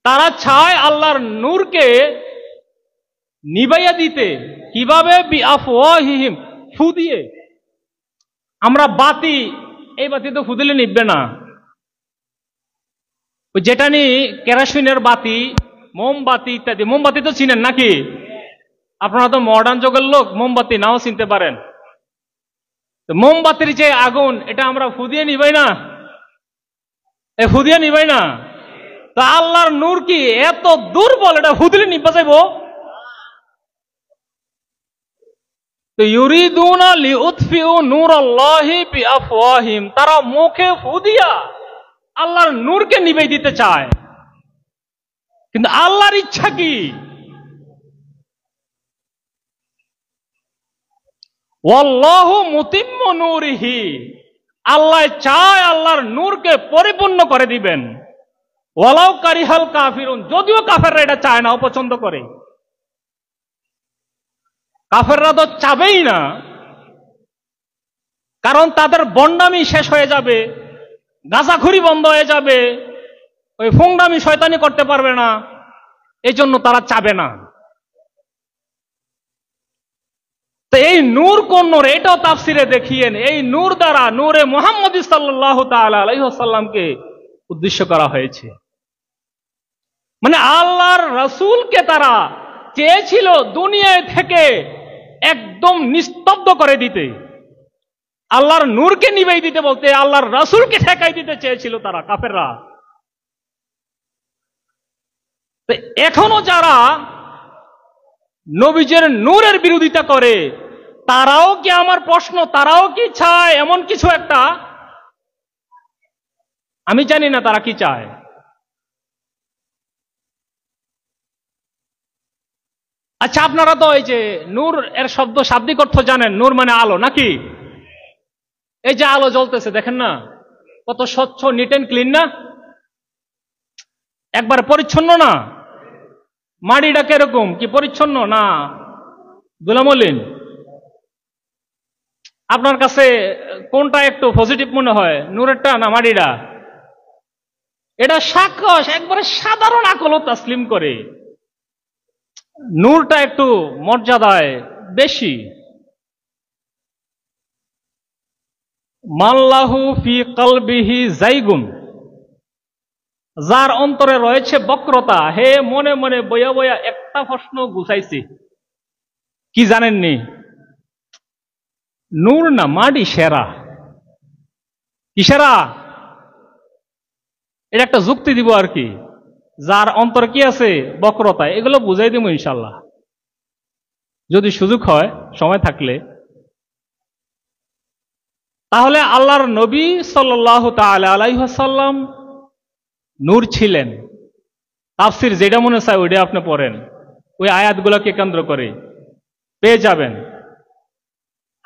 তারা চায় আল্লাহর নূরকে নিবাইয়া দিতে। কিভাবে? বিআফওয়াহিহিম, ফু দিয়ে। আমরা বাতি, এই বাতি তো ফু দিলে নিববে না। যেটা নি কেরোসিনের বাতি, মোমবাতি ইত্যাদি। মোমবাতি তো চিনেন নাকি? আপনারা তো মডার্ন যুগের লোক, মোমবাতি নাও চিনতে পারেন। মোমবাতির যে আগুন, এটা আমরা ফু দিয়ে নিবাই না, ফু দিয়ে নিবাই না। তা আল্লাহর নূর কি এত দুর্বল, এটা ফু দিলে নিবা যাইব? তো ইউরিদুনা লিউতফিউ নূরাল্লাহি বিআফওয়াহিম, তারা মুখে ফু দিয়া আল্লাহর নূরকে নিভাই দিতে চায়। কিন্তু আল্লাহর ইচ্ছা কি? ওয়াল্লাহু মুতিম্মু নূরিহি, আল্লাহ চায় আল্লাহর নূরকে পরিপূর্ণ করে দিবেন। ওয়ালাউ কারিহাল কাফিরুন, যদিও কাফেররা এটা চায় না, অপছন্দ করে। কাফেররা তো চাবেই না, কারণ তাদের বন্ডামি শেষ হয়ে যাবে, গাঁজাখুরি বন্ধ হয়ে যাবে, ওই ফুংডামি শয়তানি করতে পারবে না, এই জন্য তারা চাবে না। তো এই নূর কোন নূর, এটাও তাফসিরে দেখিয়েন। এই নূর দ্বারা নূরে মুহাম্মদ সাল্লাল্লাহু তাআলা আলাইহি ওয়াসাল্লামকে উদ্দেশ্য করা হয়েছে। মানে আল্লাহর রাসূলকে তারা চেয়েছিল দুনিয়ায় থেকে একদম নিস্তব্ধ করে দিতে, আল্লাহর নূরকে নিভাই দিতে বলতে আল্লাহর রাসূলকে ঠেকাই দিতে চেয়েছিল তারা, কাফেররা। এখনো যারা নবীজের নূরের বিরোধিতা করে, তারাও কি, আমার প্রশ্ন, তারাও কি চায় এমন কিছু একটা? আমি জানি না তারা কি চায়। আচ্ছা, আপনারা তো এই যে নূর এর শাব্দিক অর্থ জানেন। নূর মানে আলো, নাকি? এই যে আলো জ্বলতেছে, দেখেন না কত স্বচ্ছ, নিট এন্ড ক্লিন না? একবার পরিচ্ছন্ন না? মাটিটা কিরকম, কি পরিচ্ছন্ন না ধুলামলিন? আপনার কাছে কোনটা একটু পজিটিভ মনে হয়, নূরেরটা না মাটিটা? এটা সাক্ষস, একবারে সাধারণ আকল তাসলিম করে। নূরটা একটু মর্যাদায় বেশি। মাল্লাহু ফি কলবিহি জাইগুন, যার অন্তরে রয়েছে বক্রতা, হে মনে মনে বইয়া বইয়া একটা প্রশ্ন গুছাইছি, কি জানেননি? নূর না মাটি সেরা? কি সেরা? এটা একটা যুক্তি দিব আর কি। যার অন্তরে কি আছে, বক্রতা, এগুলো বুঝাই দিব ইনশাল্লাহ, যদি সুযোগ হয়, সময় থাকলে। তাহলে আল্লাহর নবী সাল্লাল্লাহু তাআলা আলাইহি ওয়াসাল্লাম নূর ছিলেন। তাফসির যেটা মনে চায় ওইটা আপনি পড়েন, ওই আয়াতগুলোকে কেন্দ্র করে পেয়ে যাবেন।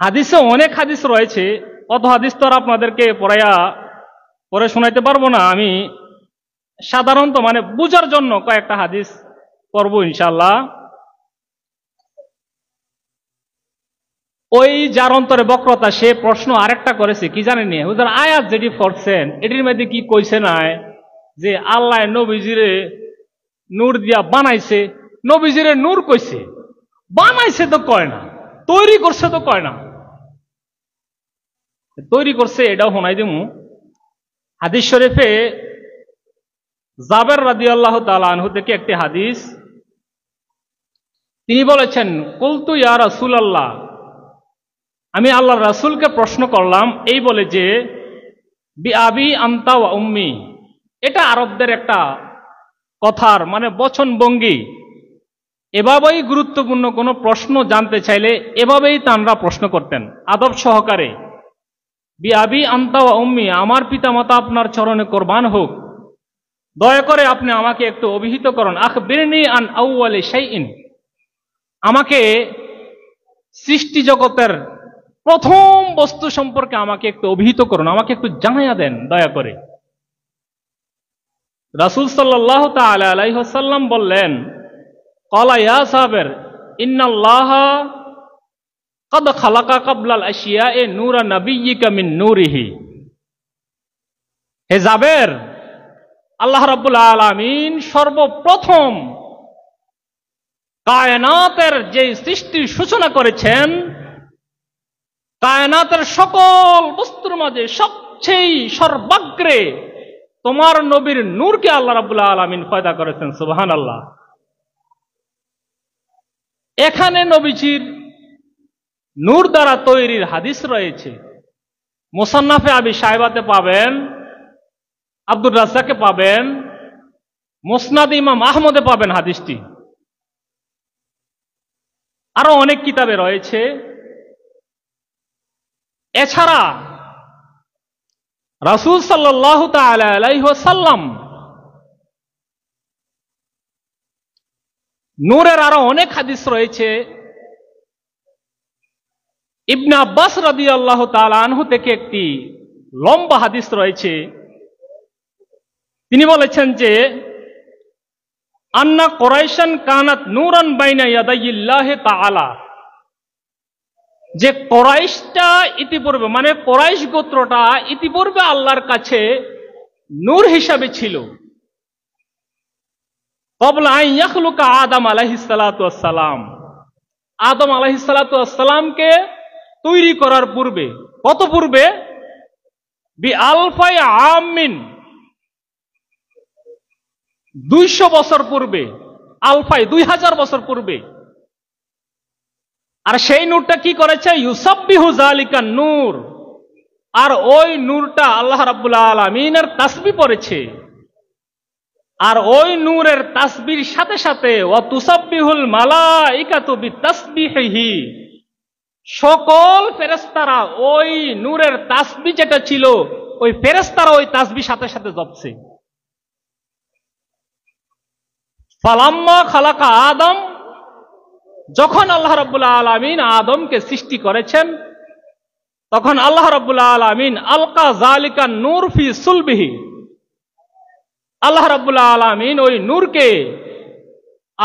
হাদিসে অনেক হাদিস রয়েছে, অত হাদিস তো আর আপনাদেরকে পড়ে শোনাইতে পারবো না। আমি সাধারণত মানে বুঝার জন্য কয়েকটা হাদিস পড়বো ইনশাআল্লাহ। ওই যার অন্তরে বক্রতা, সে প্রশ্ন আরেকটা করেছে, কি জানেনি? হুজুর, আয়াত যেটি পড়ছেন এটির মধ্যে কি কইছে নাই যে আল্লাহ নবীজিরে নূর দিয়া বানাইছে? নবীজিরে নূর কইছে, বানাইছে তো কয় না, তৈরি করছে তো কয় না। তৈরি করছে এটাও শোনাই দিমু। হাদিস শরীফে জাবের রাদিয়াল্লাহু তাআলা আনহু থেকে একটি হাদিস, তিনি বলেছেন, কুলতু ইয়া রাসূলুল্লাহ, আমি আল্লাহর রাসূলকে প্রশ্ন করলাম এই বলে যে, বিআবি আনতা ওয়া উম্মি, এটা আরবদের একটা কথার মানে বচন ভঙ্গি। এভাবেই গুরুত্বপূর্ণ কোনো প্রশ্ন জানতে চাইলে এভাবেই তাঁরা প্রশ্ন করতেন, আদব সহকারে। বিআবি আনতা ওয়া উম্মি, আমার পিতামাতা আপনার চরণে কোরবান হোক, দয়া করে আপনি আমাকে একটু অভিহিত করুন। আখবিরনি আন আউয়ালি শাইইন, আমাকে সৃষ্টি জগতের প্রথম বস্তু সম্পর্কে আমাকে একটু অভিহিত করুন, আমাকে একটু জানাইয়া দেন দয়া করে। রাসূল সাল্লাল্লাহু তাআলা আলাইহি ওয়াসাল্লাম বললেন, ক্বালা ইয়া সাবের ইন্নাল্লাহা ক্বাদ খালাকা ক্বাবলাল আশিয়া'i নূরা নাবিয়্যিকা মিন নূরিহি। হে জাবের, আল্লাহ রাব্বুল আলামিন সর্বপ্রথম কায়নাতের যে সৃষ্টির সূচনা করেছেন, কায়নাতের সকল বস্তুর মাঝে সবচেয়ে সর্বাগ্রে তোমার নবীর নূরকে আল্লাহ রাব্বুল আলামিন পয়দা করেছেন। সুবহানাল্লাহ। এখানে নবীজির নূর দ্বারা তৈরির হাদিস রয়েছে। মুসান্নাফে আবি শায়বাতে পাবেন, আব্দুর রাজ্জাকে পাবেন, মুসনাদ ইমাম আহমদে পাবেন হাদিসটি। আরো অনেক কিতাবে রয়েছে। এছাড়া রাসূল সাল্লাল্লাহু তাআলা আলাইহি ওয়াসাল্লাম নূরের আরো অনেক হাদিস রয়েছে। ইবনে আব্বাস রাদিয়াল্লাহু তাআলা আনহু থেকে একটি লম্বা হাদিস রয়েছে। তিনি বলেছেন যে আন্না কুরাইশান কানাত নূরান বাইনা ইয়াদাইল্লাহি তাআলা, যে কুরাইশটা ইতিপূর্বে, মানে কুরাইশ গোত্রটা ইতিপূর্বে আল্লাহর কাছে নূর হিসাবে ছিল। ক্বাবলা আন ইয়াখলুকা আদম আলাইহিস সালাতু ওয়াস সালাম, আদম আলাইহিস সালাতু ওয়াস সালামকে তৈরি করার পূর্বে। কত পূর্বে? বি আলফাই আমিন, 200 বছর পূর্বে। আলফাই 2000 বছর পূর্বে। আর সেই নূরটা কি করেছে? ইউসাব্বিহু যালিকান নূর, আর ওই নূরটা আল্লাহ রাব্বুল আলামিনের তাসবিহ পড়েছে। আর ওই নূরের তাসবিহর সাথে সাথে ওয়া তুসাব্বিহুল মালাইকাতু বিতাসবিহিহি, সকল ফেরেশতারা ওই নূরের তাসবিহ যেটা ছিল, ওই ফেরেশতারা ওই তাসবিহ সাথে সাথে জপছে। ফালাম্মা খালাকা আদম, যখন আল্লাহ রাব্বুল আলামিন আদমকে সৃষ্টি করেছেন, তখন আল্লাহ রাব্বুল আলামিন আলকা যালিকা নূর ফি সুলবিহি, আল্লাহ রাব্বুল আলামিন ওই নূরকে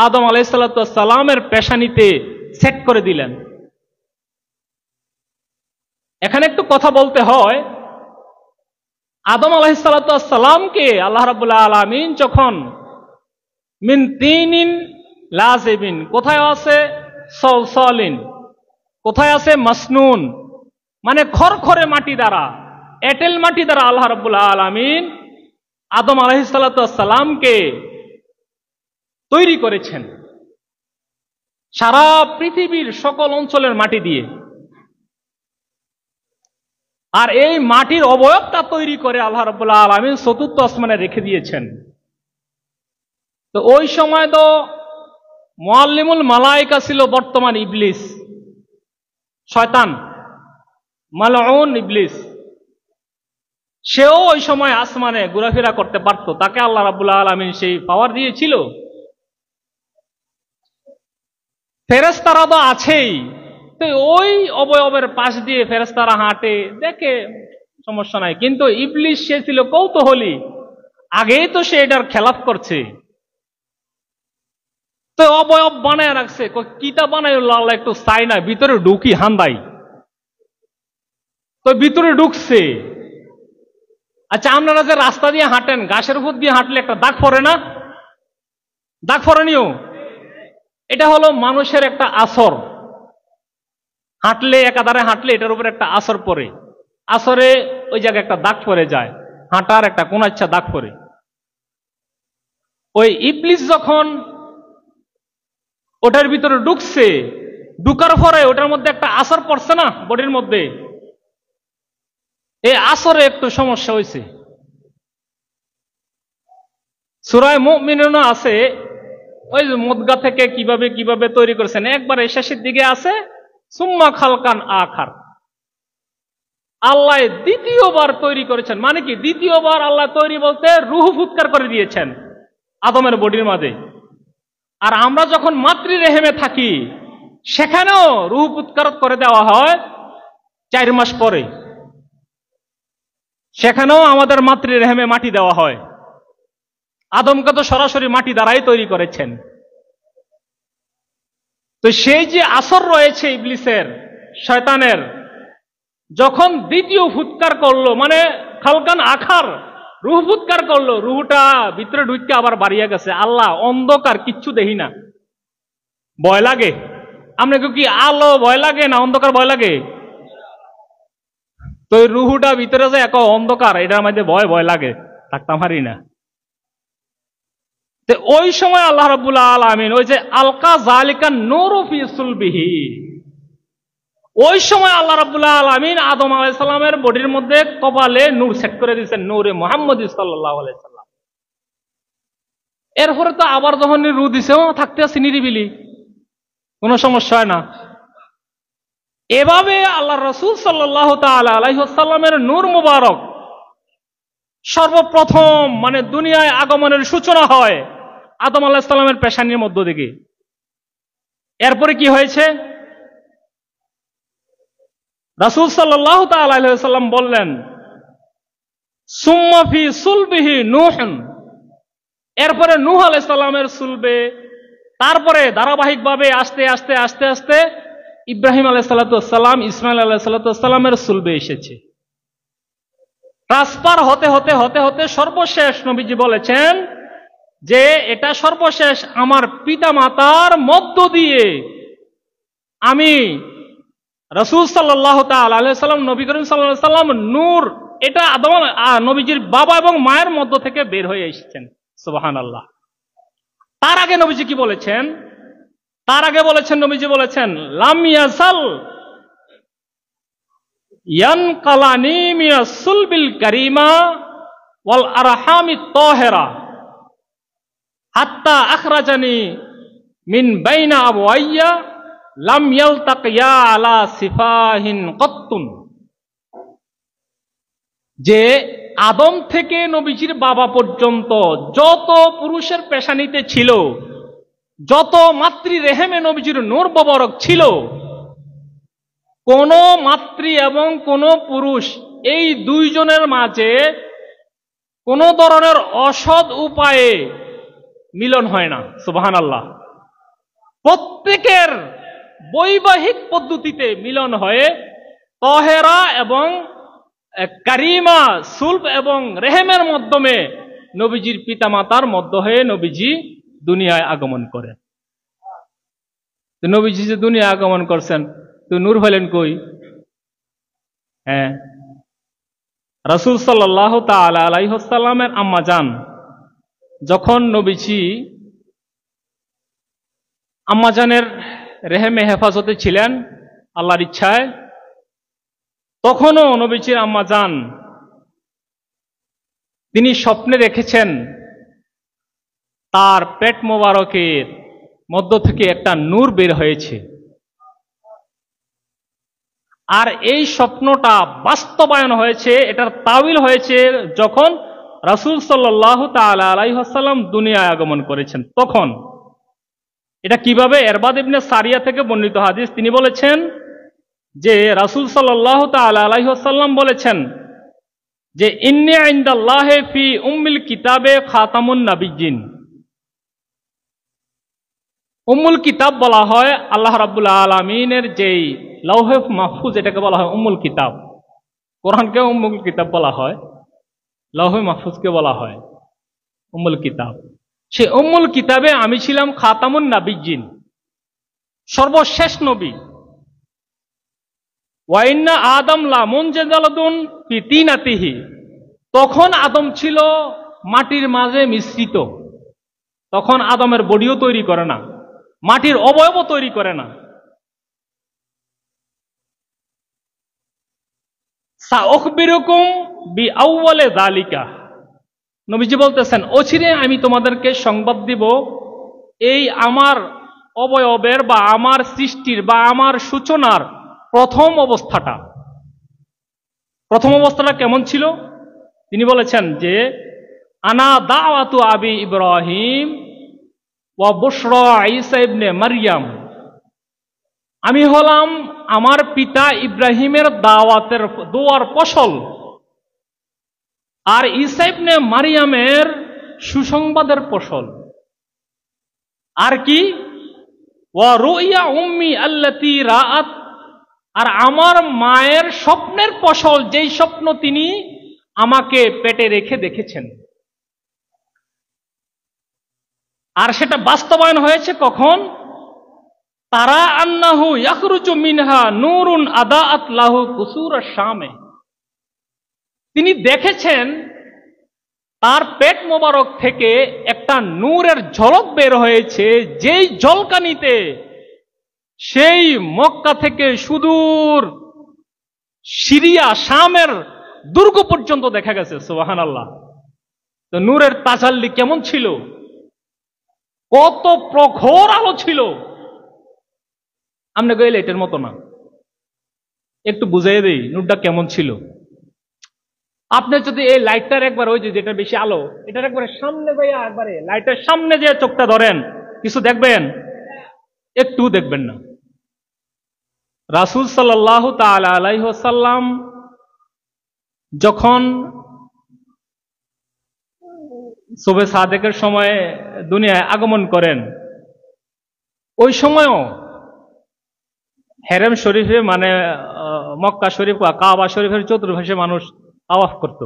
আদম আলাইহিস সালাতু ওয়াস সালামের পেশানিতে সেট করে দিলেন। এখানে একটু কথা বলতে হয়। আদম আলাইহিস সালাতু ওয়াস সালামকে আল্লাহ রাব্বুল আলামিন যখন মিন তিনিন লাজিবিন, কোথায় আছে সলসলিন, কোথায় আছে মাসনুন, মানে খরখরে মাটি দ্বারা, এঁটেল মাটি দ্বারা আল্লাহ রাব্বুল আলামিন আদম আলাইহিস সালাতু ওয়াস সালামকে তৈরি করেছেন, সারা পৃথিবীর সকল অঞ্চলের মাটি দিয়ে। আর এই মাটির অবয়বটা তৈরি করে আল্লাহ রাব্বুল আলামিন চতুর্থ আসমানে রেখে দিয়েছেন। তো ওই সময় তো মুআল্লিমুল মালায়েকা ছিল বর্তমান ইবলিস, শয়তান, মালউন ইবলিস। সেও ওই সময় আসমানে ঘোরাফেরা করতে পারত, তাকে আল্লাহ রাব্বুল আলামিন সেই পাওয়ার দিয়েছিল। ফেরেশতারা তো আছেই, তো ওই অবয়বের পাশ দিয়ে ফেরেশতারা হাঁটে, দেখে সমস্যা নাই। কিন্তু ইবলিস সে ছিল কৌতূহলী, আগেই তো সে এটার খেলাফ করছে, তো অবয়ব বানায় রাখছে। কিতা বানাই আল্লাহ একটু চাই না, ভিতরে ঢুকি হান্দাই, তো ভিতরে ঢুকছে। আচ্ছা, আপনারা যে রাস্তা দিয়ে হাঁটেন, ঘাসের উপর দিয়ে হাঁটলে একটা দাগ পড়ে না? দাগ পড়েনিও? এটা হলো মানুষের একটা আসর। হাঁটলে, একাধারে হাঁটলে এটার উপর একটা আসর পড়ে, আসরে ওই জায়গায় একটা দাগ পড়ে যায়, হাঁটার একটা কোন ইচ্ছা দাগ পড়ে। ওই ইবলিস যখন ওটার ভিতরে ঢুকছে, ঢুকার পরে ওটার মধ্যে একটা আসর পড়ছে না বডির মধ্যে, এই আসরে একটু সমস্যা হয়েছে। সূরা মুমিনুনে আছে, ওই মুদগা থেকে কিভাবে কিভাবে তৈরি করেছেন, একবার শেষের দিকে আছে সুম্মা খালকান আখার, আল্লাহ দ্বিতীয়বার তৈরি করেছেন। মানে কি দ্বিতীয়বার আল্লাহ তৈরি বলতে রূহ ফুৎকার করে দিয়েছেন আদমের বডির মাঝে। আর আমরা যখন মাতৃ রেহেমে থাকি, সেখানেও রূহ ফুৎকার করে দেওয়া হয় 4 মাস পরে, সেখানেও আমাদের মাতৃ রেহেমে মাটি দেওয়া হয়। আদমকে তো সরাসরি মাটি দ্বারাই তৈরি করেছেন। তো সেই যে আসর রয়েছে ইবলিসের, শয়তানের, যখন দ্বিতীয় ফুৎকার করলো, মানে খালকান আখার, রুহ ফুৎকার করলো, রুহটা ভিতরে ঢুকে আবার বাড়িয়ে গেছে। আল্লাহ অন্ধকার, কিচ্ছু দেখি না, ভয় লাগে। আপনাকে কি আলো ভয় লাগে না অন্ধকার ভয় লাগে? তো রুহুটা ভিতরে যে এক অন্ধকার, এটার মধ্যে ভয় ভয় লাগে, থাকতে পারি না। ওই সময় আল্লাহ রাব্বুল আলামিন ওই যে আলকা জালিকা নূরু ফি সুলবিহি, ওই সময় আল্লাহ রাব্বুল আলামিন আদম আলাইহিস সালামের বডির মধ্যে কপালে নূর সেট করে দিয়েছেন, নূরে মুহাম্মদ সাল্লাল্লাহু আলাইহি সাল্লাম। এরপরে তো আবার যখন রু দিছে, থাকতে আছে নিরিবিলি, কোনো সমস্যা হয় না। এভাবে আল্লাহ রাসূল সাল্লাল্লাহু তাআলা আলাইহি ওয়াসাল্লামের নূর মুবারক সর্বপ্রথম মানে দুনিয়ায় আগমনের সূচনা হয় আদম আলাইহিস সালামের পেশানির মধ্য থেকে। এরপরে কি হয়েছে? রাসূল সাল্লাল্লাহু তাআলা আলাইহি ওয়াসাল্লাম বললেন, সুম্মা ফি সুলবিহি নূহন, এরপরে নূহ আলাইহিস সালামের সুলবে, তারপরে ধারাবাহিকভাবে আস্তে আস্তে আস্তে আস্তে ইব্রাহিম আলাইহিস সালাম, ইসমাইল আলাইহিস সালামের সুলবে এসেছে। ট্রান্সফার হতে হতে হতে হতে সর্বশেষ নবীজি বলেছেন যে এটা সর্বশেষ আমার পিতা মাতার মধ্য দিয়ে আমি রাসূল সাল্লাল্লাহু তাআলা আলাইহি ওয়াসাল্লাম, নবী করিম সাল্লাল্লাহু আলাইহি ওয়াসাল্লাম নূর, এটা আদম নবীজির বাবা এবং মায়ের মধ্য থেকে বের হয়ে এসেছেন। সুবহানাল্লাহ। তার আগে নবীজি কি বলেছেন? তার আগে বলেছেন, নবীজি বলেছেন, লাম ইয়াসাল ইয়ানকালানি মিনাস সুলবিল কারিমা ওয়াল আরহামিত তাহেরা হাত্তা আখরাজানি মিন বাইনা আবওয়াইয়া লাম ইয়ালতাকিয়া আলা সিফাহিন কত্তুন। যে আদম থেকে নবীজির বাবা পর্যন্ত যত পুরুষের পেশানিতে ছিল, যত মাতৃ রেহেমে নবীজির নূর মুবারক ছিল, কোন মাতৃ এবং কোন পুরুষ এই দুইজনের মাঝে কোন ধরনের অসৎ উপায়ে মিলন হয় না। সুবহানাল্লাহ। প্রত্যেকের বৈবাহিক পদ্ধতিতে মিলন হয়ে তহেরা এবং কারিমা, সুলব এবং রেহেমের মাধ্যমে নবীজির পিতামাতার মধ্য হয়ে নবীজি দুনিয়ায় আগমন করেন। নবীজি যে দুনিয়ায় আগমন করছেন, তো নূর হলেন কই? হ্যাঁ, রাসূল সাল্লাল্লাহু তাআলা আলাইহি ওয়াসাল্লামের আম্মা জান যখন নবীজি আম্মা জানের রেহেমে হেফাজতে ছিলেন আল্লাহর ইচ্ছায়, তখনও নবীজির আম্মা জান তিনি স্বপ্নে দেখেছেন তার পেট মোবারকের মধ্য থেকে একটা নূর বের হয়েছে। আর এই স্বপ্নটা বাস্তবায়ন হয়েছে, এটার তাওয়িল হয়েছে যখন রাসূল সাল্লাল্লাহু তাআলা আলাইহি ওয়াসাল্লাম দুনিয়ায় আগমন করেছেন। তখন এটা কিভাবে? ইরবাদ ইবনে সারিয়া থেকে বর্ণিত হাদিস, তিনি বলেছেন যে রাসূল সাল্লাল্লাহু তাআলা আলাইহি ওয়াসাল্লাম বলেছেন যে ইন্নী ইনদাল্লাহি ফি উম্মিল কিতাবে খাতামুন নাবিয়্যিন। উম্মুল কিতাব বলা হয় আল্লাহ রাব্বুল আলামিনের যেই লৌহে মাহফুজ, এটাকে বলা হয় উম্মুল কিতাব। কোরআনকে উম্মুল কিতাব বলা হয়, লৌহে মাহফুজকে বলা হয় উম্মুল কিতাব। সে উম্মুল কিতাবে আমি ছিলাম খাতামুন নাবিয়্যিন, সর্বশেষ নবী। ওয়া ইন্না আদম লা মুনজালাদুন ফি তিনাতিহি, তখন আদম ছিল মাটির মাঝে মিশ্রিত, তখন আদমের বডিও তৈরি করে না, মাটির অবয়বও তৈরি করে না। সাউখবিরুকুম বিআউয়ালি যালিকা, নবীজি বলতেছেন অচিরে আমি তোমাদেরকে সংবাদ দিব এই আমার অবয়বের বা আমার সৃষ্টির বা আমার সূচনার প্রথম অবস্থাটা। প্রথম অবস্থাটা কেমন ছিল? তিনি বলেছেন যে আনা দাওয়াতু আবি ইব্রাহিম ওয়া বুশরা ঈসা ইবনে মারইয়াম, আমি হলাম আমার পিতা ইব্রাহিমের দাওয়াতের দোয়ার ফসল আর ঈসা ইবনে মারইয়ামের সুসংবাদের ফসল। আর কি? ওয়া রুইয়া উম্মি আল্লাতী রাআত, আর আমার মায়ের স্বপ্নের ফসল, যেই স্বপ্ন তিনি আমাকে পেটে রেখে দেখেছেন। আর সেটা বাস্তবায়ন হয়েছে কখন? তারা আন্নাহু ইয়াখরুজু মিনহা নূরুন আদাআত লাহু কুসুর আশ-শামে। তিনি দেখেছেন তার পেট মোবারক থেকে একটা নূরের ঝলক বের হয়েছে, যেই ঝলকানিতে সেই মক্কা থেকে সুদূর সিরিয়া শামের দুর্গ পর্যন্ত দেখা গেছে। সুবহানাল্লাহ। তো নূরের তাজাল্লি কেমন ছিল, কত প্রখর আলো ছিল, আমরা গেলে এটার মতো না। একটু বুঝাই দেই নূরটা কেমন ছিল। আপনি যদি এই লাইটটার একবার, ওই যে যেটা বেশি আলো, এটার একবারে সামনে যাইয়া, একবারে লাইটের সামনে যে চোখটা ধরেন, কিছু দেখবেন? একটু দেখবেন না। রাসূল সাল্লাল্লাহু তাআলা আলাইহি ওয়াসাল্লাম যখন সুবহে সাদেকের সময় দুনিয়ায় আগমন করেন, ওই সময়ও হেরেম শরীফে, মানে মক্কা শরীফ বা কাবা শরীফের চতুর্পাশে মানুষ তাওয়াফ করত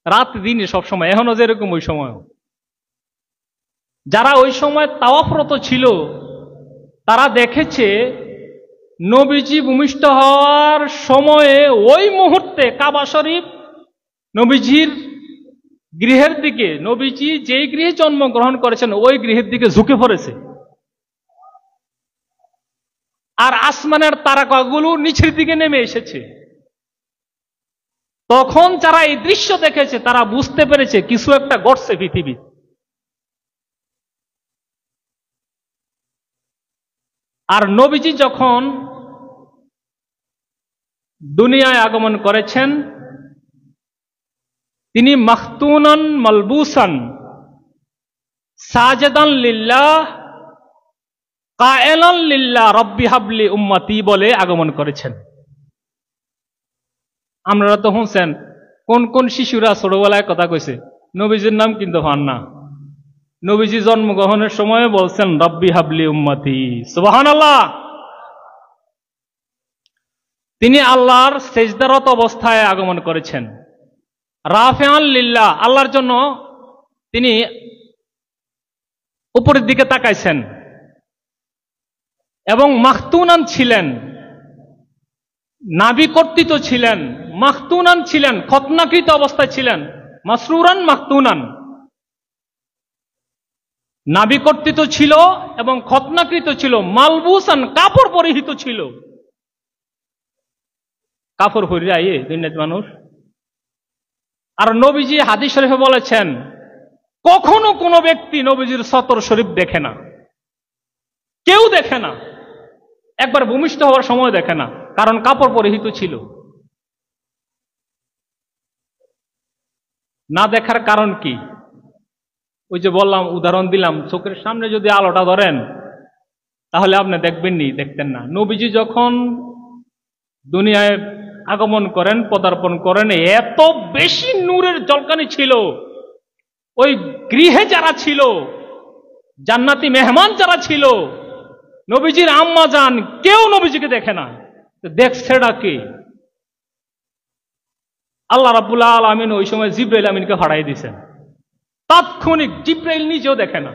রাত দিনে সবসময়, এখনো যেরকম ওই সময়ও। যারা ওই সময় তাওয়াফরত ছিল তারা দেখেছে নবীজি ভূমিষ্ঠ হওয়ার সময়ে ওই মুহূর্তে কাবা শরীফ নবীজির গৃহের দিকে, নবীজি যেই গৃহে জন্মগ্রহণ করেছেন ওই গৃহের দিকে ঝুঁকে পড়েছে, আর আসমানের তারকাগুলো নিচের দিকে নেমে এসেছে। তখন যারা এই দৃশ্য দেখেছে তারা বুঝতে পেরেছে কিছু একটা ঘটছে পৃথিবী। আর নবীজি যখন দুনিয়ায় আগমন করেছেন, তিনি মাখতুনান মালবুসান সাজেদান লিল্লাহ কায়েলান লিল্লাহ রব্বি হাবলি উম্মতি বলে আগমন করেছেন। আপনারা তো শুনছেন কোন কোন শিশুরা ছোটবেলায় কথা কইছে, নবীজির নাম কিন্তু হন না। নবীজি জন্মগ্রহণের সময় বলছেন রব্বি হাবলি উম্মতি। সুবহানাল্লাহ। তিনি আল্লাহর সেজদারত অবস্থায় আগমন করেছেন। রাফিআন লিল্লাহ, আল্লাহর জন্য তিনি উপরের দিকে তাকাইছেন। এবং মাখতুনান ছিলেন, নাবি কর্তৃত ছিলেন, মাখতুনান ছিলেন, খতনাকৃত অবস্থায় ছিলেন। মাসরুরান মাখতুনান, নাবি কর্তৃত ছিল এবং খতনাকৃত ছিল। মালবুসান, কাপড় পরিহিত ছিল। কাপড় পরিয়ে আইয়ে দুনিয়াতে মানুষ। আর নবীজি হাদিস শরীফে বলেছেন কখনো কোনো ব্যক্তি নবীজির সতর শরীফ দেখে না, কেউ দেখে না, একবার ভূমিষ্ঠ হওয়ার সময় দেখে না, কারণ কাপড় পরিহিত ছিল। না দেখার কারণ কি? ওই যে বললাম, উদাহরণ দিলাম, চোখের সামনে যদি আলোটা ধরেন তাহলে আপনি দেখবেননি, দেখতেন না। নবীজি যখন দুনিয়ায় আগমন করেন, পদার্পণ করেন, এত বেশি নূরের ঝলকানি ছিল, ওই গৃহে যারা ছিল, জান্নাতি মেহমান যারা ছিল, নবীজির আম্মা জান, কেউ নবীজিকে দেখে না। দেখছেটা কে? আল্লাহ রাব্বুল আলামিন ওই সময় জিবরাইল আমিনকে হারাই দিয়েছেন। তাৎক্ষণিক জিবরাইল নিজেও দেখে না।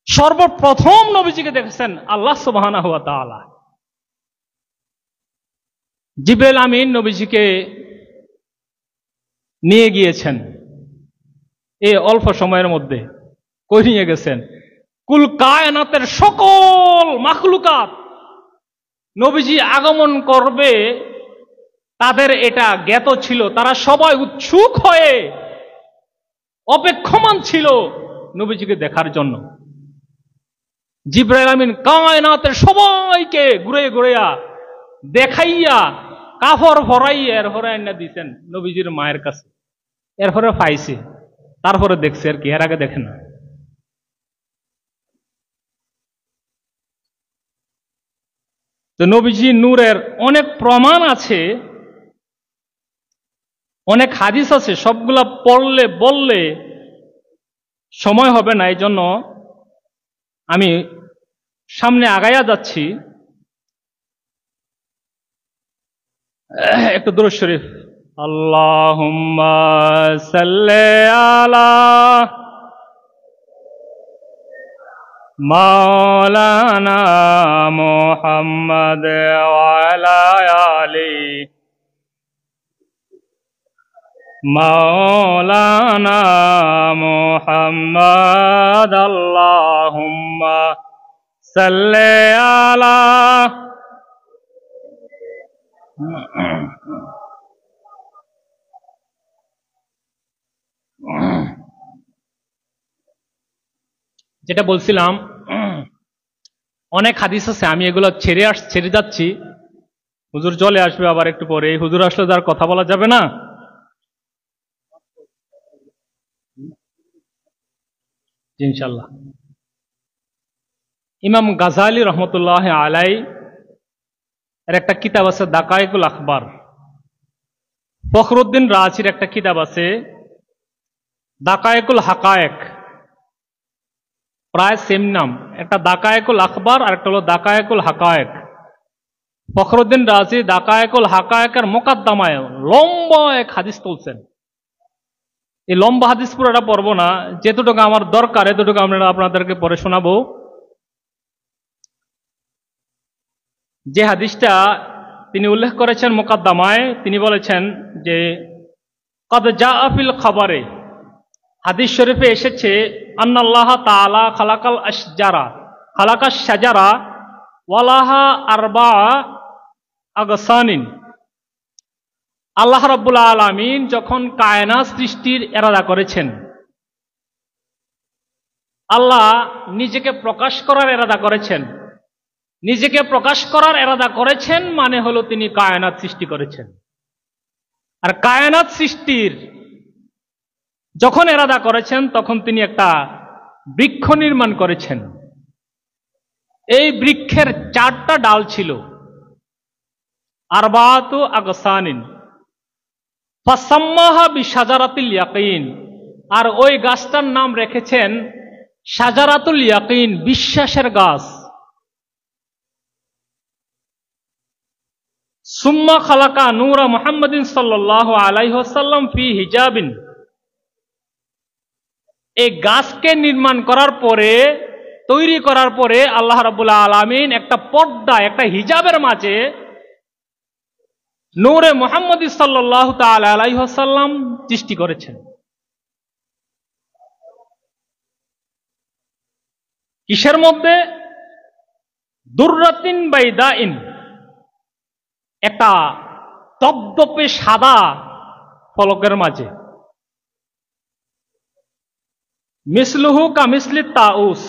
সর্বপ্রথম নবীজিকে দেখেছেন আল্লাহ সুবহানাহু ওয়া তাআলা। জিবরাইল আমিন নবীজিকে নিয়ে গিয়েছেন এই অল্প সময়ের মধ্যে। কই নিয়ে গেছেন? কুল কায়নাতের সকল মাখলুকাত নবীজি আগমন করবে তাদের এটা জ্ঞাত ছিল। তারা সবাই উৎসুক হয়ে অপেক্ষমান ছিল নবীজিকে দেখার জন্য। জিবরাইল আমিন কায়নাতের সবাইকে ঘুরে ঘুরেয়া দেখাইয়া কাফর ভরাইয়া এরপরে আইনা দিয়েছেন নবীজির মায়ের কাছে। এরপরে পাইছে, তারপরে দেখছে, আর কি, এর আগে দেখে না। তো নবীজি নূরের অনেক প্রমাণ আছে, অনেক হাদিস আছে, সবগুলা পড়লে বললে সময় হবে না। এই জন্য আমি সামনে আগাইয়া যাচ্ছি। একটু দুরূদ শরীফ। আল্লাহুম্মা সাল্লি আলা মাওলানা মুহাম্মাদ ওয়া আলা আলি মাওলানা মুহাম্মাদ। আল্লাহুম্মা সাল্লি আলা। যেটা বলছিলাম, অনেক হাদিস আছে, আমি এগুলো ছেড়ে যাচ্ছি। হুজুর চলে আসবে আবার একটু পরে, হুজুর আসলে তার কথা বলা যাবে না। ইনশাল্লাহ। ইমাম গাজালি রহমতুল্লাহ আলাই এর একটা কিতাব আছে দাকায়েকুল আখবার। ফখরুদ্দিন রাজির একটা কিতাব আছে দাকায়েকুল হাকায়েক, প্রায় সেম নাম। একটা দাকায়েকুল আখবার আর একটা হলো দাকায়েকুল হাকায়েক। ফখরুদ্দিন রাজি দাকায়েকুল হাকায়েকের মোকাদ্দমায় লম্বা এক হাদিস তুলছেন। এই লম্বা হাদিস পুরোটা পড়বো না, যেতটুকু আমার দরকার এতটুকু আমরা আপনাদেরকে পড়ে শোনাবো। যে হাদিসটা তিনি উল্লেখ করেছেন মোকাদ্দমায়, তিনি বলেছেন যে কদ জাআ ফিল খবরে, হাদিস শরীফে এসেছে, আন্নাল্লাহ তাআলা খালাকাল আশজারা খালাকাশ শাজারা ওয়ালাহা আরবা আগসানিন। আল্লাহ রাব্বুল আলামিন যখন কায়নাত সৃষ্টির ইরাদা করেছেন, আল্লাহ নিজেকে প্রকাশ করার ইরাদা করেছেন। নিজেকে প্রকাশ করার ইরাদা করেছেন মানে হলো তিনি কায়নাত সৃষ্টি করেছেন। আর কায়নাত সৃষ্টির যখন ইরাদা করেছেন তখন তিনি একটা বৃক্ষ নির্মাণ করেছেন। এই বৃক্ষের 4টা ডাল ছিল, আরবাতু আগসানিন ফাসাম্মাহা বিশাজারাতিল ইয়াকিন। আর ওই গাছটার নাম রেখেছেন শাজারাতুল ইয়াকিন, বিশ্বাসের গাছ। সুম্মা খালাকা নূরা মুহাম্মাদিন সাল্লাল্লাহু আলাইহি ওয়াসাল্লাম ফি হিজাবিন। এই গাছকে নির্মাণ করার পরে, তৈরি করার পরে আল্লাহ রাব্বুল আলামিন একটা পর্দা, একটা হিজাবের মাঝে নূরে মুহাম্মাদি সাল্লাল্লাহু তাআলা আলাইহি ওয়াসাল্লাম সৃষ্টি করেছেন। কিসের মধ্যে? দুররাতিন বাইদাইন, একটা দপদপে সাদা ফলকের মাঝে। মিসলুহু কামিসলি তাউস,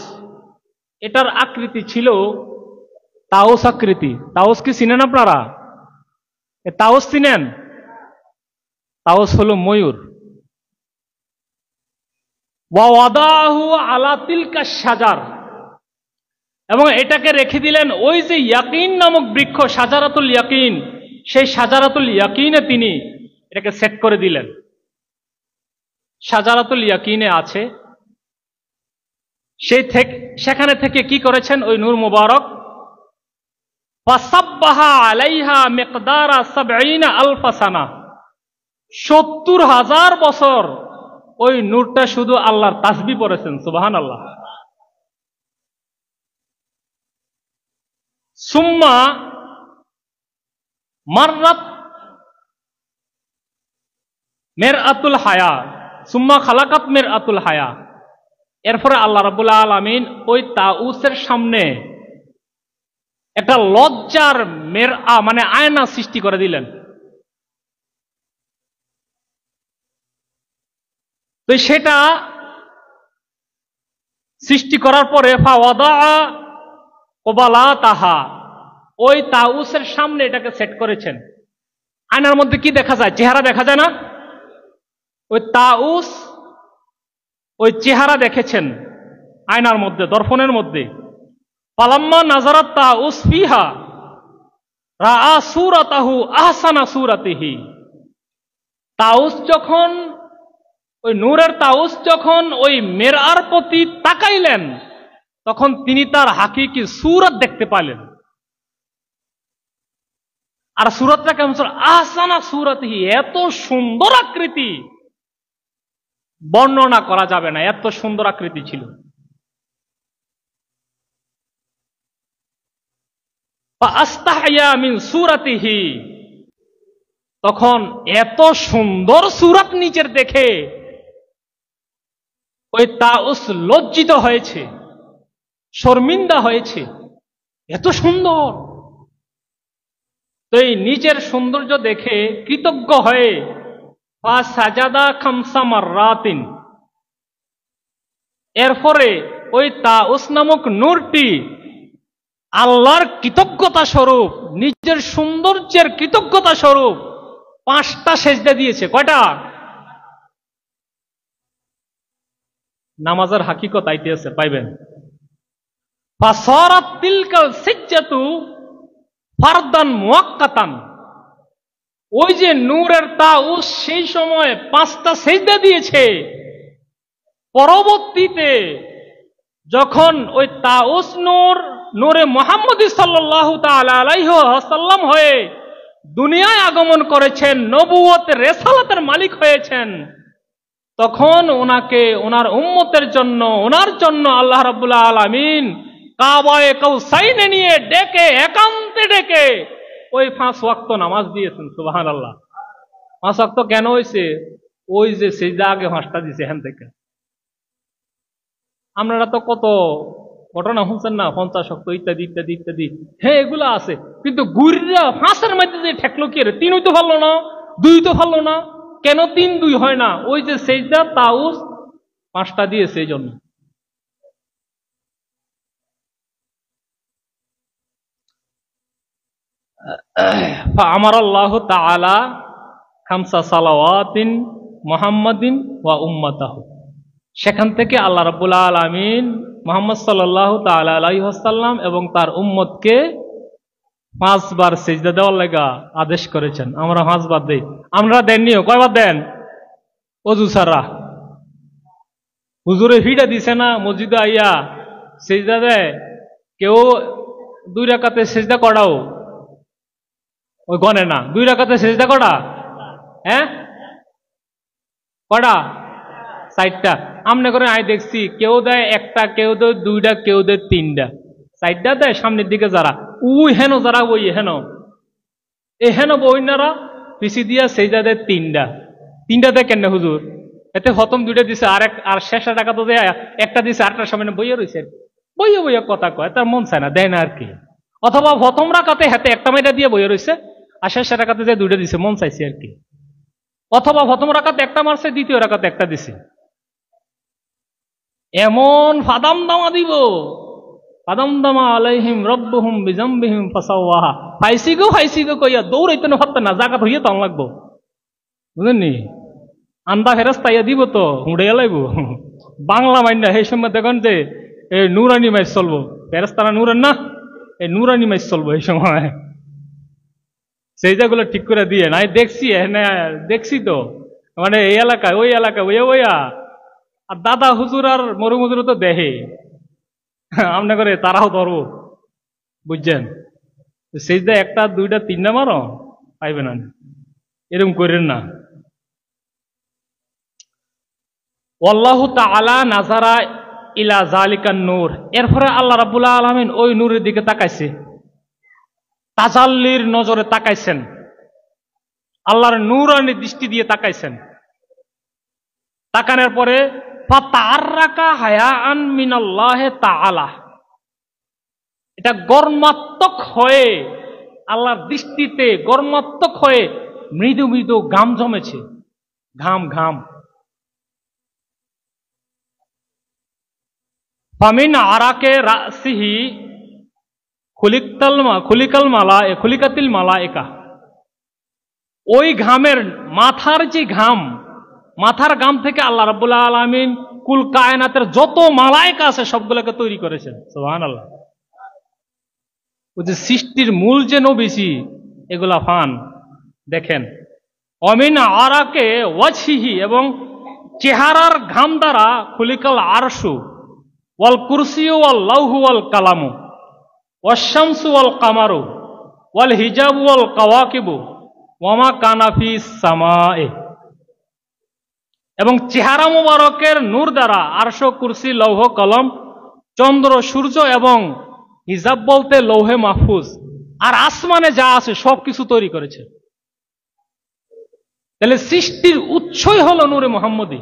এটার আকৃতি ছিল তাউস আকৃতি। তাউস কি চিনেন আপনারা? তাউস চিনেন? তাউস হলো ময়ূর। ওয়া ওয়াদাহু আলা তিলকা শাজার, এবং এটাকে রেখে দিলেন ওই যে ইয়াকিন নামক বৃক্ষ, শাজারাতুল ইয়াকিন, সেই শাজারাতুল ইয়াকিনে তিনি এটাকে সেট করে দিলেন। শাজারাতুল ইয়াকিনে আছে, সেখানে থেকে কি করেছেন ওই নূর মুবারক? ফাসাব্বাহা আলাইহা মিকদারা ৭০ আলফা সানা, ৭০,০০০ বছর ওই নূরটা শুধু আল্লাহর তাসবিহ পড়েছেন। সুবহানাল্লাহ। সুম্মা মাররাত মিরআতুল হায়া, সুম্মা খালাকাত মিরআতুল হায়া। এরপরে আল্লাহ রাব্বুল আলামিন ওই তাউসের সামনে একটা লজ্জার মেরআ মানে আয়না সৃষ্টি করে দিলেন। তো সেটা সৃষ্টি করার পরে ফাওয়াদা কোবালাতাহা, ওই তাউসের সামনে এটাকে সেট করেছেন। আয়নার মধ্যে কি দেখা যায়? চেহারা দেখা যায় না? ওই তাউস ওই চেহারা দেখেছেন আয়নার মধ্যে, দর্পণের মধ্যে। পালাম্মা নাজারাত তাউস ফিহা রাআ সূরাতাহু আহসানা সূরাতিহি। তাউস যখন, ওই নূরের তাউস যখন ওই মেরআর প্রতি তাকাইলেন, তখন তিনি তার হাকিকি সূরত দেখতে পাইলেন। আর সুরাতটা কেমন ছিল? আহসানা সুরাতিহি, এত সুন্দর আকৃতি বর্ণনা করা যাবে না, এত সুন্দর আকৃতি ছিল। ফাআস্তাহইয়া মিন সুরাতিহি, তখন এত সুন্দর সুরাত নিচের দেখে ওই তাউস লজ্জিত হয়েছে, শর্মিন্দা হয়েছে, এত সুন্দর। তো এই নিচের সৌন্দর্য দেখে কৃতজ্ঞ হয়ে ফাসাজাদা খামসা মাররাতিন, এরপরে ওই তাউস নামক নূরটি আল্লাহর কৃতজ্ঞতা স্বরূপ, নিজের সৌন্দর্যের কৃতজ্ঞতা স্বরূপ 5টা সেজদা দিয়েছে। কয়টা? নামাজের হাকিকত আইতে আছে, পাইবেন। ফাসারাত তিলকাল সিজদাতু ফারদান মুআক্কাতান, ওই যে নূরের তাউস সেই সময় 5টা সেজদা দিয়েছে, পরবর্তীতে যখন ওই তাউস নূরে মুহাম্মদী সাল্লাল্লাহু তাআলা আলাইহি ওয়াসাল্লাম হয়ে দুনিয়ায় আগমন করেছেন, নবুয়তের রেসালাতের মালিক হয়েছেন, তখন ওনাকে ওনার উম্মতের জন্য, ওনার জন্য আল্লাহ রাব্বুল আলামিন কাবায়ে কাউসাইনে নিয়ে ডেকে, একান্তে ডেকে ওই 5 ওয়াক্ত নামাজ দিয়েছেন। সুবহানাল্লাহ। 5 ওয়াক্ত কেন হয়েছে? ওই যে সিজদা আগে 5টা দিয়েছে এখান থেকে। আপনারা তো কত ঘটনা শুনছেন না, 50 ওয়াক্ত ইত্যাদি ইত্যাদি ইত্যাদি, হ্যাঁ এগুলো আছে, কিন্তু গুররা 5-এর মধ্যে যে ঠেকলো কি রে? 3 তো পারলো না, 2 তো পারলো না, কেন 3-2 হয় না? ওই যে সিজদা তাউস 5টা দিয়েছে এই জন্য। ফাআমারাল্লাহু তাআলা খামসা সালাওয়াতিন মুহাম্মাদিন ওয়া উম্মাতাহু, সেখান থেকে আল্লাহ রাব্বুল আলামিন মুহাম্মদ সাল্লাল্লাহু তাআলা আলাইহি ওয়াসাল্লাম এবং তার উম্মতকে 5 বার সিজদা দেওয়ার লাগা আদেশ করেছেন। আমরা 5 বার দেই, আমরা দেননিও। কয়বার দেন? ওযু ছাড়া। হুজুরে ফিডা দিছে না মসজিদে আইয়া সিজদা দেয়, কেউ 2 রাকাতে সিজদা করাও ওই গনে না। 2 রাকাতে সিজদা করা, হ্যাঁ কটা? 4টা। আমনে করে আই দেখছি কেউ দেয় 1টা, কেউ দেয় 2টা, কেউ দেয় 3টা, 4টা দেয় সামনের দিকে যারা, উই হেন যারা ওই হেন এ হেন বইনারা পিছি দিয়া সিজদা দেয় 3টা। 3টা দেয় কেন হুজুর? এতে প্রথম 2টা দিছে, আর শেষের টাকা তো দেয় 1টা দিছে, 8টার সামনে বইয়া রয়েছে, বইয়া বইয়া কথা কয়, তার মন চায় না, দেয় না আর কি। অথবা প্রথম রাকাতে হাতে 1টা মাইটা দিয়ে বইয়া রয়েছে, আর শেষের রাকাতে যে 2টা দিছে, মন চাইছে আর কি। অথবা প্রথম রাকাতে 1টা মারছে, দ্বিতীয় রাকাতে 1টা দিছে। এমন ফাদাম দামা দিব, ফাদাম দামা আলাইহিম রব্বুহুম বিজামবিহিম ফাসাওয়াহা, ফাইসি গো কইয়া দৌড়াইতে না হত না, জাকাত হইয়া তো লাগবো, বুঝেননি? আন্দা ফেরেশতা ইয়া দিব তো হুড়ে লাইব। বাংলা মাইন্ডা সেই সময় দেখুন যে এই নুরানি মাইস চলবো, ফেরেশতারা নূরের না, এই নুরানি মাইস চলবো এই সময়। সেই জায়গাগুলো ঠিক করে দিয়ে নাই দেখছি তো, মানে এই এলাকায় ওই এলাকায় ওইয়া আর দাদা হুজুর আর মরু হুজুর তো দেহে আমনে করে তারাও ধরবো, বুঝছেন? সেই যে 1টা 2টা 3টা মারো পাইবে না, এরকম করেন না। আল্লাহু তাআলা নাজারা ইলা জালিকান নূর, এরপরে আল্লাহ রাব্বুল আলামিন ওই নূরের দিকে তাকাইছে, তাজাল্লির নজরে তাকাইছেন, আল্লাহর নূরানি দৃষ্টি দিয়ে তাকাইছেন। তাকানোর পরে ফাতাআররাকা হায়াআন মিনাল্লাহি তাআলা, এটা গর্মাত্মক হয়ে, আল্লাহর দৃষ্টিতে গর্মাত্মক হয়ে মৃদু মৃদু ঘাম জমেছে, ঘাম। ফামিন আরাকে রাসিহি খুলিকাতিল মালায়েকা, ওই ঘামের মাথার যে ঘাম, মাথার ঘাম থেকে আল্লাহ রাব্বুল আলামিন কুল কায়নাতের যত মালায়েকা আছে সবগুলোকে তৈরি করেছেন। সুবহানাল্লাহ। ওই যে সৃষ্টির মূল যে নবীজি, এগুলা ফান দেখেন। অমিন আরাকে ওয়াজহিহি, এবং চেহারার ঘাম দ্বারা খুলিকাল আরশু ওয়াল কুরসিয়ু ওয়াল লাউহু ওয়াল কালামু ওয়াশ শামসু ওয়াল কামারু ওয়াল হিজাব ওয়াল কাওয়াকিবু ওয়ামা কানা ফিস সামায়ে, এবং চেহারা মুবারকের নূর দ্বারা আরশ, কুরসি, লৌহ কলম, চন্দ্র, সূর্য এবং হিজাব বলতে লৌহে মাহফুজ আর আসমানে যা আছে সবকিছু তৈরি করেছে। তাহলে সৃষ্টির উৎসই হলো নূরে মুহাম্মদী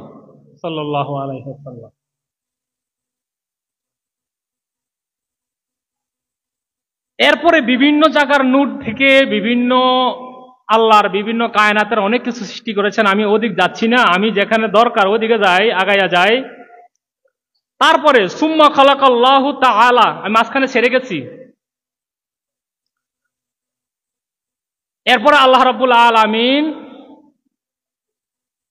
সাল্লাল্লাহু আলাইহি ওয়াসাল্লাম। এরপরে বিভিন্ন জায়গার নূর থেকে বিভিন্ন আল্লাহর বিভিন্ন কায়নাতের অনেক কিছু সৃষ্টি করেছেন। আমি ওদিক যাচ্ছি না, আমি যেখানে দরকার ওদিকে যাই, আগাইয়া যাই। তারপরে সুম্মা খালাকাল্লাহু তাআলা, আমি মাঝখানে ছেড়ে গেছি। এরপরে আল্লাহ রাব্বুল আলামিন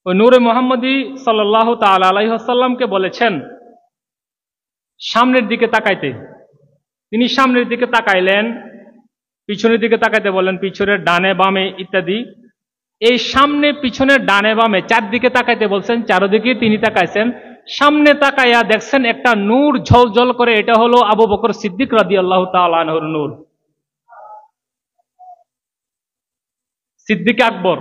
ওই নূরে মুহাম্মদী সাল্লাল্লাহু তাআলা আলাইহি ওয়াসাল্লামকে বলেছেন সামনের দিকে তাকাইতে। তিনি সামনের দিকে তাকাইলেন, পিছনের দিকে তাকাইতে বললেন, পিছনের ডানে বামে ইত্যাদি। এই সামনে পিছনে ডানে বামে চারদিকে তাকাইতে বলছেন, চারদিকে তিনি তাকাইছেন। সামনে তাকাইয়া দেখছেন একটা নূর ঝলঝল করে, এটা হলো আবু বকর সিদ্দিক রাদিয়াল্লাহু তাআলা আনহুর নূর, সিদ্দিক আকবর।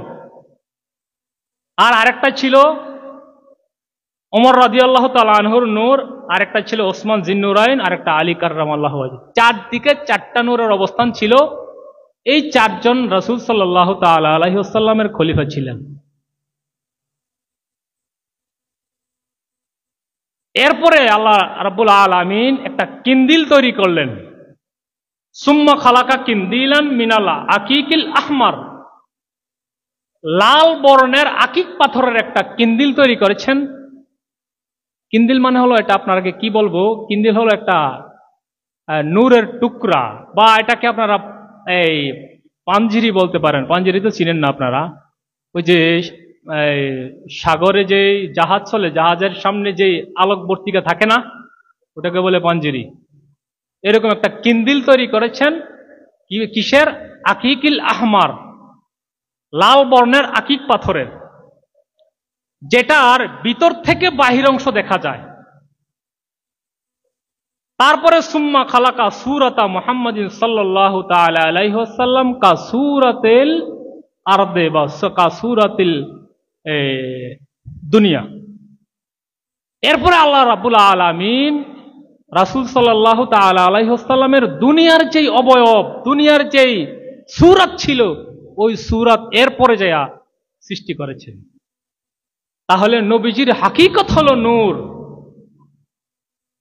আর আরেকটা ছিল ওমর রাদিয়াল্লাহু তাআলা আনহুর নূর, আরেকটা ছিল ওসমান জিন্নুরাইন, আরেকটা আলী কাররামাল্লাহু ওয়াজহু। চারদিকে চারটা নূরের অবস্থান ছিল। এই চারজন রাসূল সাল্লাল্লাহু তাআলা আলাইহি ওয়াসাল্লামের খলিফা ছিলেন। এরপরে আল্লাহ রাব্বুল আলামিন একটা কিন্দিল তৈরি করলেন। সুম্মা খালাকা কিন্দিলান মিনাল আকিকিল আহমার, লাল বর্ণের আকিক পাথরের একটা কিন্দিল তৈরি করেছেন। কিন্দিল মানে হলো, এটা আপনাকে কি বলবো, কিন্দিল হলো একটা নূরের টুকরা, বা এটাকে আপনারা এই পাঞ্জিরি বলতে পারেন। পাঞ্জিরি তো চিনেন না আপনারা, ওই যে সাগরে যে জাহাজ চলে, জাহাজের সামনে যে আলোকবর্তিকা থাকে না, ওটাকে বলে পাঞ্জিরি। এরকম একটা কিন্দিল তৈরি করেছেন। কিসের? আকিকিল আহমার, লাল বর্ণের আকিক পাথরের, যেটার ভিতর থেকে বাহির অংশ দেখা যায়। তারপরে সুম্মা খালাকা সূরাতা মুহাম্মাদিন সাল্লাল্লাহু তাআলা আলাইহি ওয়াসাল্লাম কা সূরাতিল আরদে বা কা সূরাতিল দুনিয়া। এরপরে আল্লাহ রাব্বুল আলামিন রাসূল সাল্লাল্লাহু তাআলা আলাইহি ওয়াসাল্লামের দুনিয়ার যেই অবয়ব, দুনিয়ার যেই সূরাত ছিল, ওই সূরাত এরপরে যায়া সৃষ্টি করেছেন। তাহলে নবীজির হাকিকত হলো নূর।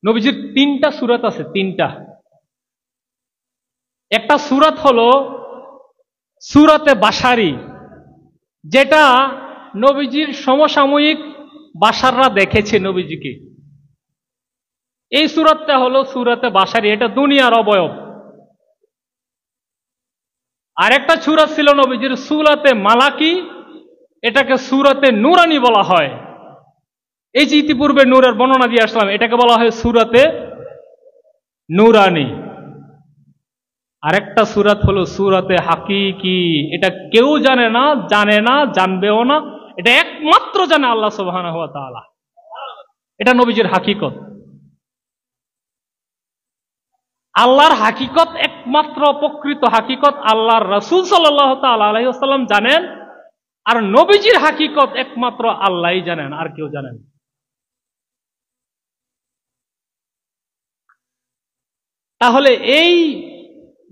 নবীজির তিনটা সূরাত আছে, তিনটা। একটা সূরাত হলো সূরাতে বাশারি, যেটা নবীজির সমসাময়িক বাশাররা দেখেছে নবীজিকে। এই সূরাতটা হলো সূরাতে বাশারি, এটা দুনিয়ার অবয়ব। আরেকটা সূরাত ছিল নবীজির সূরাতে মালাকি, এটাকে সূরাতে নূরানি বলা হয়। এই যে ইতিপূর্বে নূরের বর্ণনা দিয়ে আসলাম, এটাকে বলা হয় সূরাতে নূরানি। আরেকটা সূরাত হলো সূরাতে হাকিকি, এটা কেউ জানে না, জানবেও না, এটা একমাত্র জানে আল্লাহ সুবহানাহু ওয়া তাআলা। এটা নবীজির হাকিকত। আল্লাহর হাকিকত, একমাত্র প্রকৃত হাকিকত আল্লাহর রাসূল সাল্লাল্লাহু তাআলা আলাইহি ওয়াসাল্লাম জানেন, আর নবীজির হাকিকত একমাত্র আল্লাহই জানেন, আর কেউ জানেন। তাহলে এই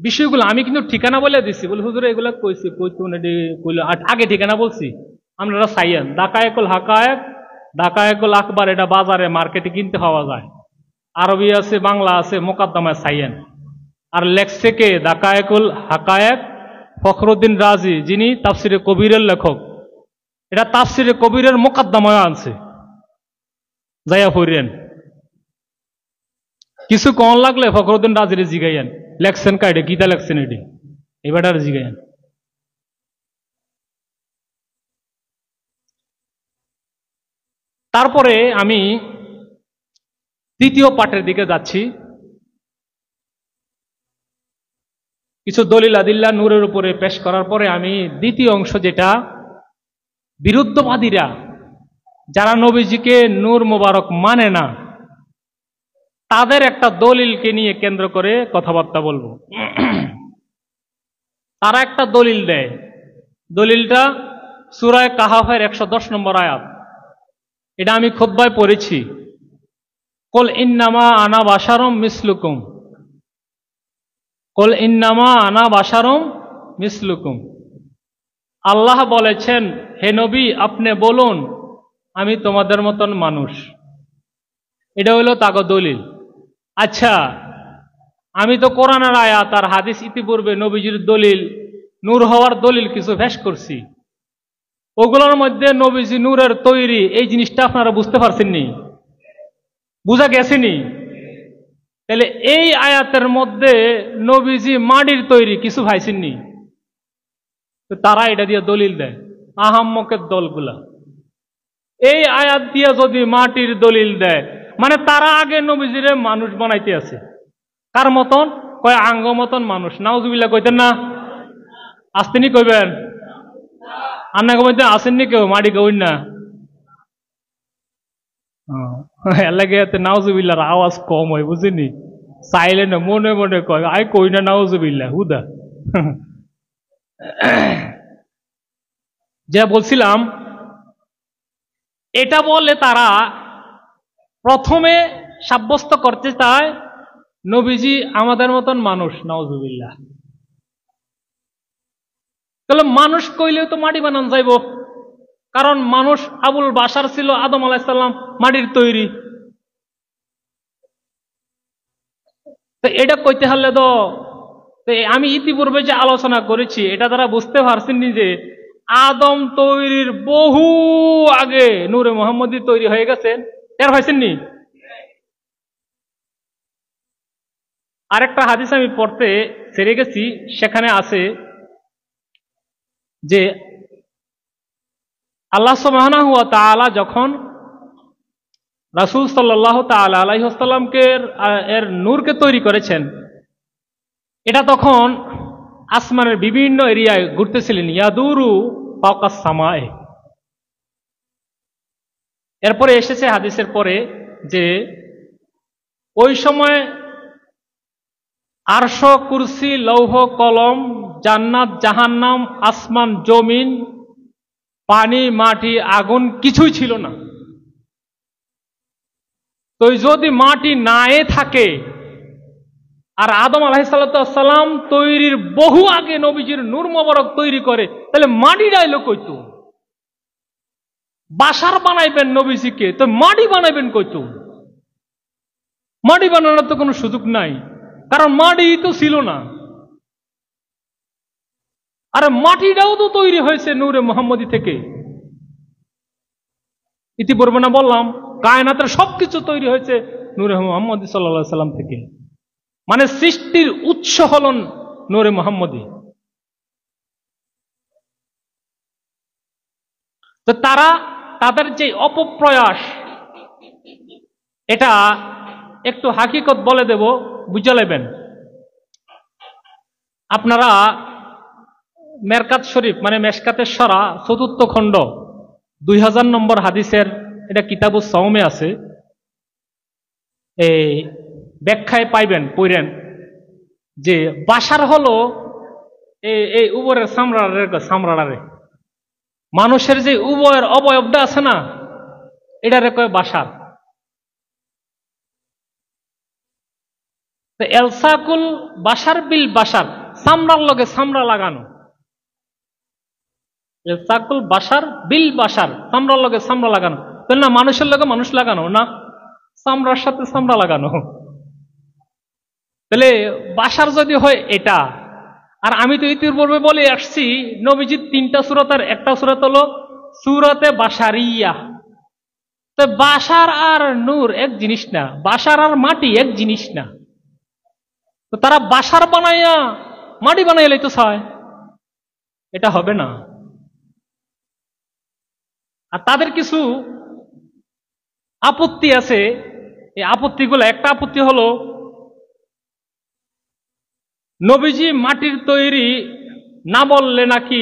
বিষয়গুলো আমি কিন্তু ঠিকানা বলে দিচ্ছি, বলে হুজুর এগুলা কইছি, আগে ঠিকানা বলছি। আপনারা চাইয়েন দাকায়েকুল হাকায়েক, দাকায়েকুল আকবার, এটা বাজারে মার্কেটে কিনতে পাওয়া যায়। আরবি আছে, বাংলা আছে, মোকাদ্দমায় চাইয়েন। আর লেখছে কে? দাকায়েকুল হাকায়েক, ফখরুদ্দিন রাজি, যিনি তাফসিরে কবিরের লেখক। এটা তাফসিরে কবিরের মোকাদ্দমায় আনছে, যাইয়া পড়েন। কিছু কন লাগলে ফখরুদ্দিন রাজিরে জিগাইয়েন, লেখছেন কাইডে, গীতা লেখছেন এটি, এবার জিগাইয়েন। তারপরে আমি দ্বিতীয় পাঠের দিকে যাচ্ছি। কিছু দলিল আদিল্লা নূরের উপরে পেশ করার পরে আমি দ্বিতীয় অংশ, যেটা বিরুদ্ধবাদীরা, যারা নবীজিকে নূর মোবারক মানে না, তাদের একটা দলিলকে নিয়ে কেন্দ্র করে কথাবার্তা বলবো। তারা একটা দলিল দেয়। দলিলটা সূরা কাহাফের 110 নম্বর আয়াত। এটা আমি খুতবায় পড়েছি। কুল ইন্নামা আনা বাশারুম মিসলুকুম, কুল ইন্নামা আনা বাশারুম মিসলুকুম। আল্লাহ বলেছেন, হে নবী আপনি বলুন আমি তোমাদের মতন মানুষ। এটা হইল তাগো দলিল। আচ্ছা, আমি তো কোরআনের আয়াত আর হাদিস ইতিপূর্বে নবীজির দলিল, নূর হওয়ার দলিল কিছু পেশ করছি। ওগুলোর মধ্যে নবীজি নূরের তৈরি এই জিনিসটা আপনারা বুঝতে পারছেননি? বুঝা গেছেনি? তাহলে এই আয়াতের মধ্যে নবীজি মাটির তৈরি কিছু ভাইছেননি? তো তারা এটা দিয়ে দলিল দেয়, আহাম্মকের দলগুলা। এই আয়াত দিয়ে যদি মাটির দলিল দেয়, মানে তারা আগে নবীজিরে মানুষ বানাইতে আছে। কার মতন? কয় আঙ্গ মতন মানুষ। নাউজুবিল্লাহ কইতেন না? আসতেনি কইবেন? আন্নাকে মধ্যে আসেননি কেউ মাটি কইন না? এলাকে নাউজুবিল্লাহর আওয়াজ কম হয়, বুঝিনি? সাইলেন্ট মনে মনে কয় আই কই না নাউজুবিল্লাহ হুদা। যা বলছিলাম, এটা বলে তারা প্রথমে সাব্যস্ত করতে চায় নবীজি আমাদের মতন মানুষ। নাউজুবিল্লাহ। তাহলে মানুষ কইলেও তো মাটি বানান যাইব, কারণ মানুষ আবুল বাশার ছিল আদম আলাইহিস সালাম, মাটির তৈরি। তো এটা কইতে হলে তো আমি ইতিপূর্বে যে আলোচনা করেছি এটা তারা বুঝতে পারছেন যে আদম তৈরির বহু আগে নূরে মুহাম্মদী তৈরি হয়ে গেছেন। এর হয়েছেননি? আরেকটা হাদিস আমি পড়তে ছেড়ে গেছি, সেখানে আছে যে আল্লাহ সুবহানাহু ওয়া তাআলা যখন রাসূল সাল্লাল্লাহু তাআলা আলাইহি ওয়াসাল্লামকে এর নূরকে তৈরি করেছেন, এটা তখন আসমানের বিভিন্ন এরিয়ায় ঘুরতেছিলেন, ইয়াদুরু ফাওকাস সামায়ে। এরপরে এসেছে হাদিসের পরে যে ওই সময় আরশ, কুরসি, লৌহ, কলম, জান্নাত, জাহান্নাম, আসমান, জমিন, পানি, মাটি, আগুন কিছুই ছিল না। তো যদি মাটি নাই থাকে আর আদম আলাইহিসসালাম তৈরির বহু আগে নবীজির নূর মোবারক তৈরি করে, তাহলে মাটি ডাইলো কইতো? বাসার বানাইবেন নবীজিকে, তো মাটি বানাইবেন কইতো? মাটি বানানোর তো কোনো সুযোগ নাই, কারণ মাটি তো ছিল না। আরে মাটিটাও তো তৈরি হয়েছে নূরে মুহাম্মদী থেকে। ইতিপূর্বে না বললাম কায়নাতের সবকিছু তৈরি হয়েছে নূরে মুহাম্মদী সাল্লাল্লাহু আলাইহি সাল্লাম থেকে। মানে সৃষ্টির উৎস হলেন নূরে মুহাম্মদী। তো তারা তাদের যে অপপ্রয়াস, এটা একটু হাকিকত বলে দেব, বুঝে নেবেন। আপনারা মেরকাত শরীফ মানে মেশকাতের সরা ৪র্থ খণ্ড ২০০০ নম্বর হাদিসের, এটা কিতাবুস সাওমে আছে, এই ব্যাখ্যায় পাইবেন, পড়েন যে বাশার হলো এই উপরের সামরাড়ারে মানুষের যে উভয়ের অবয়বটা আছে না, এটারে কয় বাশার। এলসাকুল বাশার বিল বাশার, সামরার লগে সামরা লাগানো। এলসাকুল বাশার বিল বাশার, সামরার লগে সামরা লাগানো। তাহলে না মানুষের লগে মানুষ লাগানো না, সামরার সাথে সামরা লাগানো। তাহলে বাশার যদি হয় এটা, আর আমি তো ইতিপূর্বে বলে আসছি নবীজির ৩টা সূরাতের একটা সূরাত হলো সূরাতে বাশারিয়া। তো বাশার আর নূর এক জিনিস না, বাশার আর মাটি এক জিনিস না। তো তারা বাশার বানাইয়া মাটি বানাইয়া লইতে চায়, এটা হবে না। আর তাদের কিছু আপত্তি আছে, এই আপত্তিগুলো, একটা আপত্তি হলো নবীজি মাটির তৈরি না বললে নাকি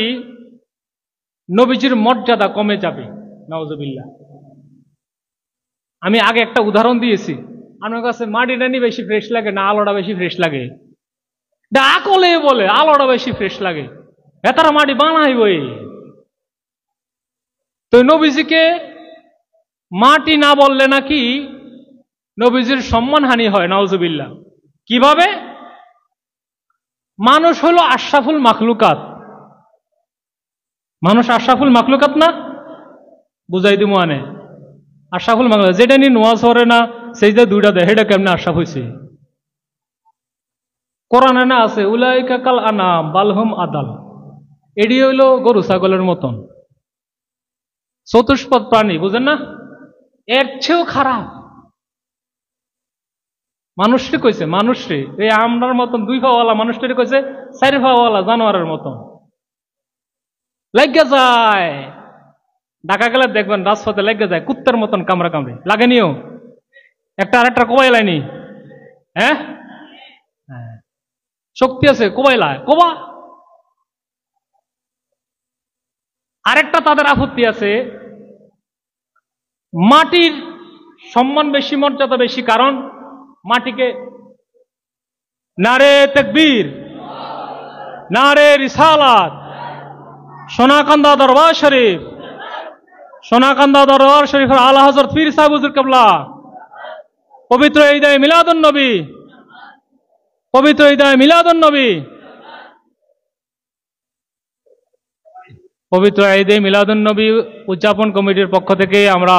নবীজির মর্যাদা কমে যাবে। নাউজুবিল্লাহ। আমি আগে একটা উদাহরণ দিয়েছি, আমার কাছে মাটিটা নি বেশি ফ্রেশ লাগে না আলোটা বেশি ফ্রেশ লাগে? ডাকলে বলে আলোটা বেশি ফ্রেশ লাগে, এতারা মাটি বানাইবই। তো নবীজিকে মাটি না বললে নাকি নবীজির সম্মানহানি হয়, নাউজুবিল্লাহ। কিভাবে? মানুষ হলো আশরাফুল মাখলুকাত। মানুষ আশরাফুল মাখলুকাত না? বুঝাই দিব আনে আশরাফুল মাখলুকাত, যেটা নিয়ে নোয়াজ করে না সেইটা দুইটা দেয়, সেটা কেমনে আশরাফ হয়েছে? কোরআনে না আছে উলাইকা কাল আনাম বালহুম আদাল, এটি হইল গরু ছাগলের মতন চতুষ্পদ প্রাণী, বুঝেন না? এর চেয়েও খারাপ মানুষটি কইছে, মানুষটি এই আমরার মতন 2 পাওয়ালা মানুষটি কইছে 4 পাওয়ালা জানোয়ারের মতন লেগে যায়। ঢাকা গেলে দেখবেন রাজপথে লেগে যায় কুত্তার মতন কামড়া কামড়ে, লাগেনিও? একটা আরেকটা কোবাই লাইনি? হ্যাঁ, শক্তি আছে কোবাইলায় কোবা। আরেকটা তাদের আপত্তি আছে, মাটির সম্মান বেশি, মর্যাদা বেশি, কারণ মাটিকে নারে তাকবীর, নারে রিসালাত, সোনাকান্দা দরবার শরীফ, সোনাকান্দা দরবার শরীফের আলা হযরত পীর সাহেব হুজুর কিবলা, পবিত্র ঈদে মিলাদুন নবী, পবিত্র ঈদে মিলাদুন নবী, পবিত্র ঈদে মিলাদুন নবী উদযাপন কমিটির পক্ষ থেকে আমরা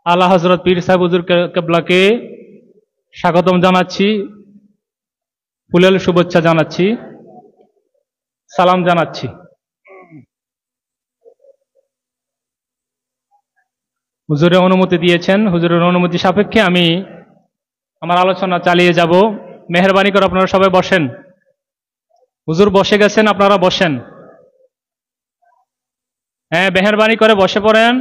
আলা হযরত পীর সাহেব হুজুর কিবলাকে স্বাগতম জানাচ্ছি, ফুলেল শুভেচ্ছা জানাচ্ছি, সালাম জানাচ্ছি। হুজুরের অনুমতি দিয়েছেন, হুজুরের অনুমতি সাপেক্ষে আমি আমার আলোচনা চালিয়ে যাব। মেহেরবানি করে আপনারা সবাই বসেন। হুজুর বসে গেছেন, আপনারা বসেন। হ্যাঁ, মেহেরবানি করে বসে পড়েন,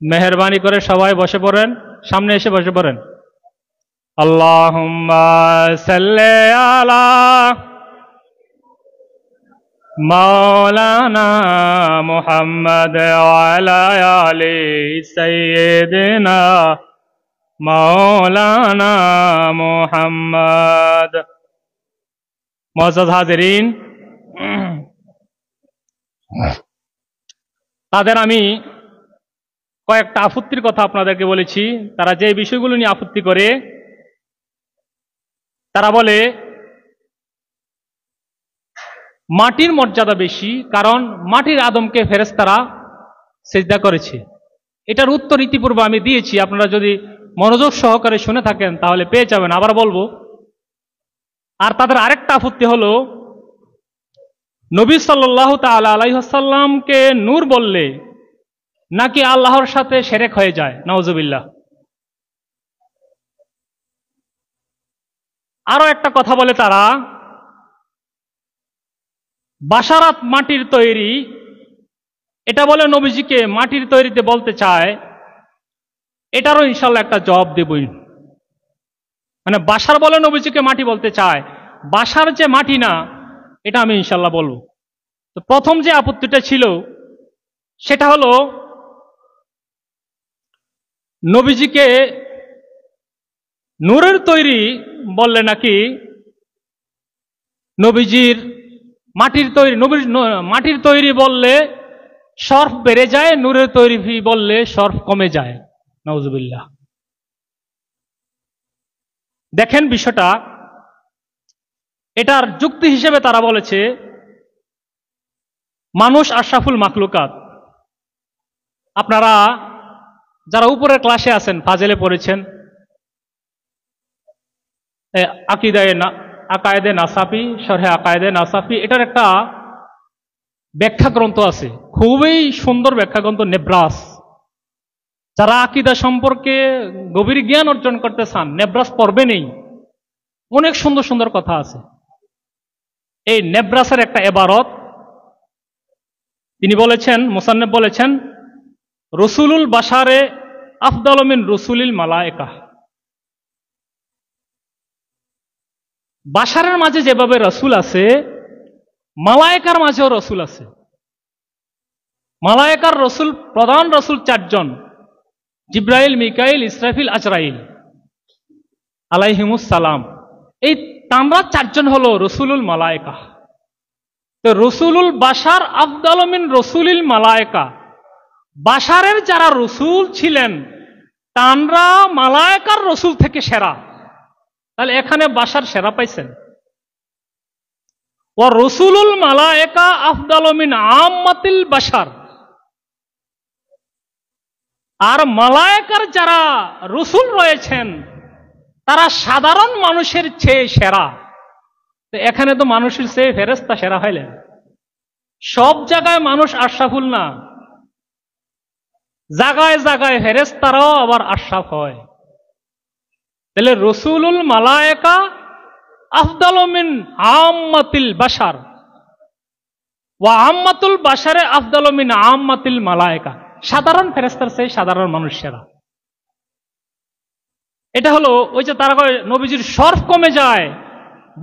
মেহেরবানি করে সবাই বসে পড়েন, সামনে এসে বসে পড়েন। আল্লাহুম্মা সাল্লি আলা মাওলানা মুহাম্মদ ওয়া আলা আলি সাইয়্যিদিনা মাওলানা মুহাম্মদ। মুআজ্জাজ হাজিরিন, তাদের আমি কয়েকটা আপত্তির কথা আপনাদেরকে বলেছি। তারা যে বিষয়গুলো নিয়ে আপত্তি করে, তারা বলে মাটির মর্যাদা বেশি, কারণ মাটির আদমকে ফেরেশতারা সিজদা করেছে। এটার উত্তর ইতিপূর্বে আমি দিয়েছি, আপনারা যদি মনোযোগ সহকারে শুনে থাকেন তাহলে পেয়ে যাবেন, আবার বলবো। আর তাদের আরেকটা আপত্তি হলো, নবী সাল্লাল্লাহু তাআলা আলাইহি ওয়াসাল্লামকে নূর বললে নাকি আল্লাহর সাথে শিরক হয়ে যায়, নাউজুবিল্লাহ। আরো একটা কথা বলে তারা, বাশারাত মাটির তৈরি, এটা বলে নবীজিকে মাটির তৈরিতে বলতে চায়। এটারও ইনশাল্লাহ একটা জবাব দেবই। মানে বাশার বলে নবীজিকে মাটি বলতে চায়, বাশার যে মাটি না, এটা আমি ইনশাল্লাহ বলবো। তো প্রথম যে আপত্তিটা ছিল সেটা হলো, নবীজিকে নূরের তৈরি বললে নাকি নবীজির মাটির তৈরি, মাটির তৈরি বললে শরফ বেড়ে যায়, নূরের তৈরি বললে শরফ কমে যায়, নাউজুবিল্লাহ। দেখেন বিষয়টা, এটার যুক্তি হিসেবে তারা বলেছে মানুষ আশরাফুল মাখলুকাত। আপনারা যারা উপরের ক্লাসে আছেন, ফাজেলে পড়েছেন, আকায়েদে নাসাফি, শরহে আকায়েদে নাসাফি, এটার একটা ব্যাখ্যা গ্রন্থ আছে, খুবই সুন্দর ব্যাখ্যা গ্রন্থ, নেব্রাস। যারা আকীদা সম্পর্কে গভীর জ্ঞান অর্জন করতে চান, নেব্রাস পড়বে নেই, অনেক সুন্দর সুন্দর কথা আছে। এই নেব্রাসের একটা ইবারত তিনি বলেছেন, মুসান্নিফ বলেছেন, রসুলুল বাশারে আফদালু মিন রসুলিল মালায়েকা। বাশারের মাঝে যেভাবে রসুল আছে, মালায়েকার মাঝেও রসুল আছে। মালায়েকার রসুল, প্রধান রসুল 4 জন, জিব্রাইল, মিকাইল, ইসরাফিল, আজরাইল। আলাইহিমুসসালাম, এই তাঁরা চারজন হলো রসুলুল মালায়েকা। তো রসুলুল বাশার আফদাল মিন রসুলিল মালায়েকা, বাশারের যারা রসুল ছিলেন তাঁরা মালায়েকার রসুল থেকে সেরা। তাহলে এখানে বাশার সেরা পাইছেন। ও রসুলুল মালায়েকা আফদাল মিন আম্মাতিল বাশার, আর মালায়েকার যারা রসুল রয়েছেন তারা সাধারণ মানুষের চেয়ে সেরা। তো এখানে তো মানুষের চেয়ে ফেরেশতা সেরা হইলেন। সব জায়গায় মানুষ আশরাফুল না, জায়গায় জায়গায় ফেরেশতারাও আবার আশরাফ হয়। তাহলে রসুলুল মালায়েকা আফদাল মিন আম্মাতিল বাশার ওয়া আম্মাতুল বাশারে আফদাল মিন আম্মাতিল মালায়েকা, সাধারণ ফেরেশতার চেয়ে সাধারণ মানুষ সেরা। এটা হলো ওই যে তারা নবীজির শরফ কমে যায়,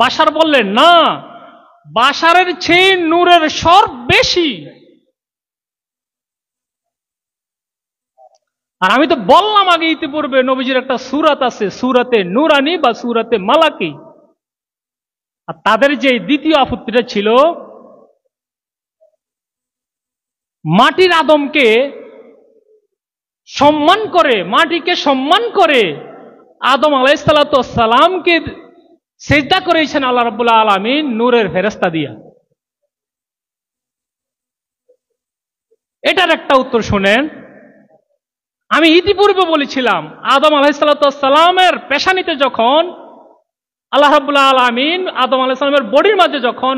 বাশার বললেন না, বাশারের চেয়ে নূরের শরফ বেশি। আর আমি তো বললাম আগে ইতিপূর্বে নবীজির একটা সূরাত আছে, সূরাতে নূরানী বা সূরাতে মালাকি। আর তাদের যে দ্বিতীয় আপত্তিটা ছিল, মাটির আদমকে সম্মান করে, মাটিকে সম্মান করে আদম আলাইহিসসালাতু ওয়াসসালামকে সিজদা করেছেন আল্লাহ রাব্বুল আলামিন নূরের ফেরেশতা দিয়া। এটার একটা উত্তর শুনেন। আমি ইতিপূর্বে বলেছিলাম আদম আলাইহিসসালাতু ওয়াসসালামের পেশানিতে যখন আল্লাহ রাব্বুল আলামিন আদম আলাইহিস সালামের বডির মাঝে যখন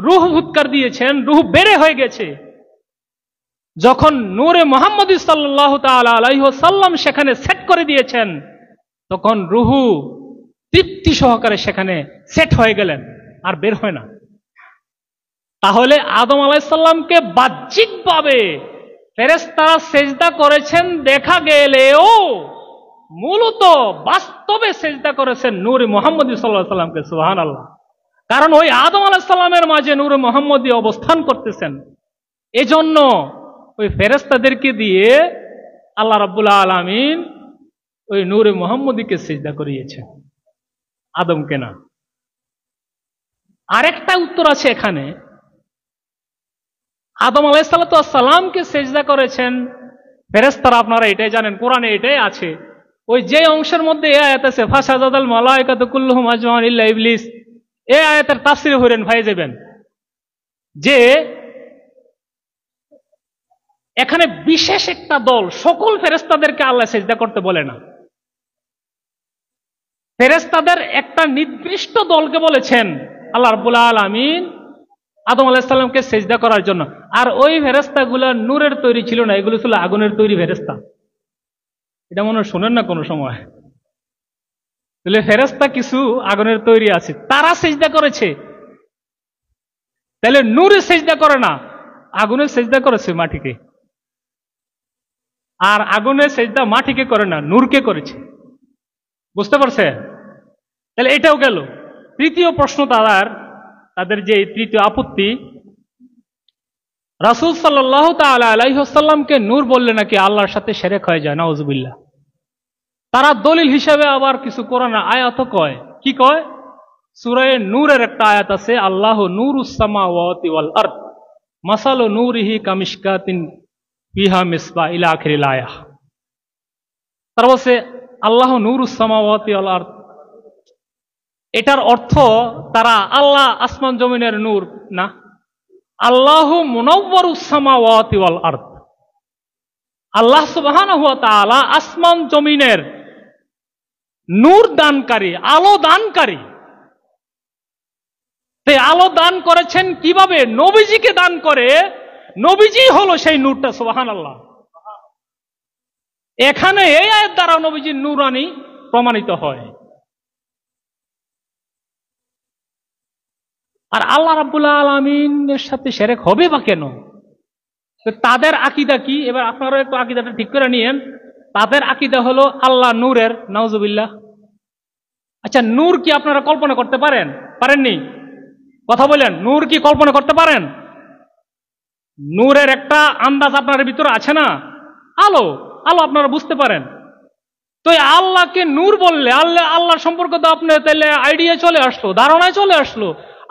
রূহ ফুৎকার দিয়েছেন, রূহ বেড়ে হয়ে গেছে, যখন নূরে মুহাম্মদী সাল্লাল্লাহু তাআলা আলাইহি ওয়াসাল্লাম সেখানে সেট করে দিয়েছেন, তখন রূহু তৃপ্তি সহকারে সেখানে সেট হয়ে গেলেন, আর বের হয় না। তাহলে আদম আলাইহিস সালামকে বাহ্যিকভাবে ফেরেশতারা সেজদা করেছেন দেখা গেলেও মূলত বাস্তবে সেজদা করেছেন নূরে মুহাম্মদী সাল্লাল্লাহু আলাইহি ওয়াসাল্লামকে। সুবহানাল্লাহ। কারণ ওই আদম আলাইহিস সালামের মাঝে নূরে মুহাম্মদী অবস্থান করতেছেন, এজন্য ওই ফেরেশতাদেরকে দিয়ে আল্লাহ রাব্বুল আলামিন ওই নূরে মুহাম্মদীকে সিজদা করিয়েছেন, আদমকে না। আরেকটা উত্তর আছে এখানে, আদম আলাইহিসসালাতু ওয়াসসালামকে সিজদা করেছেন ফেরেশতারা, আপনারা এটাই জানেন, কোরআনে এটাই আছে। ওই যে অংশের মধ্যে এই আয়াত আছে ফাসাজাদাল মালায়েকাতু কুল্লুহুম আজমাউন ইল্লা ইবলিস, এই আয়াতের তাফসীরে হইরেন ভাই যাবেন যে এখানে বিশেষ একটা দল, সকল ফেরেশতাদেরকে আল্লাহ সিজদা করতে বলে না। ফেরেশতাদের একটা নির্দিষ্ট দলকে বলেছেন আল্লাহ রাব্বুল আলামিন আদম আলাইহিস সালামকে সিজদা করার জন্য। আর ওই ফেরেশতাগুলো নূরের তৈরি ছিল না, এগুলো ছিল আগুনের তৈরি ফেরেশতা। এটা মনে হয় শোনেন না কোনো সময়। তাহলে ফেরেশতা কিছু আগুনের তৈরি আছে, তারা সিজদা করেছে। তাহলে নূরে সিজদা করে না, আগুনের সিজদা করেছে মাটিকে। আর আগুনের সিজদা মাটিকে করে না, নূরকে করেছে। বুঝতে পারছে? তাহলে এটাও গেল। তৃতীয় প্রশ্ন তাদের যে তৃতীয় আপত্তি, রাসূল সাল্লাল্লাহু তাআলা আলাইহি ওয়াসাল্লামকে নূর বললে নাকি আল্লাহর সাথে শিরক হয়ে যায়, নাউযুবিল্লাহ। তারা দলিল হিসাবে আবার কিছু কোরআন আয়াত কয়। কি কয়? সূরা নূরের একটা আয়াত আছে, আল্লাহু নূরুস সামাওয়াতি ওয়াল আরদ মাসালু নূরিহি কামিশকাতিন ফিহা মিসবাহ ইলা আখিরিল আয়াহ। তারা বলছে আল্লাহু নূরুস সামাওয়াতি ওয়াল আরদ, এটার অর্থ তারা আল্লাহ আসমান জমিনের নূর না, আল্লাহু মুনাওয়ারুস সামাওয়াতি ওয়াল আরদ, আল্লাহ সুবহানাহু ওয়া তাআলা আসমান জমিনের নূর দানকারী, আলো দানকারী। সেই আলো দান করেছেন কিভাবে? নবীজিকে দান করে, নবীজি হলো সেই নূরটা। সুবহানাল্লাহ। এখানে এই আয়াত দ্বারা নবীজির নূরানী প্রমাণিত হয়। আর আল্লাহ রাব্বুল আলামিনের সাথে শিরক হবে বা কেন? তাদের আকীদা কি? এবার আপনারা একটু আকীদাটা ঠিক করে নিয়েন। তাদের আকীদা হলো আল্লাহ নূরের, নাউযুবিল্লাহ। আচ্ছা, নূর কি আপনারা কল্পনা করতে পারেন? পারেননি? কথা বলেন, নূর কি কল্পনা করতে পারেন? নূরের একটা আন্দাজ আপনার ভিতরে আছে না? আলো, আলো আপনারা বুঝতে পারেন। তো আল্লাহকে নূর বললে আল্লাহর সম্পর্কে তো আপনি তাহলে আইডিয়া চলে আসলো, ধারণায় চলে আসলো।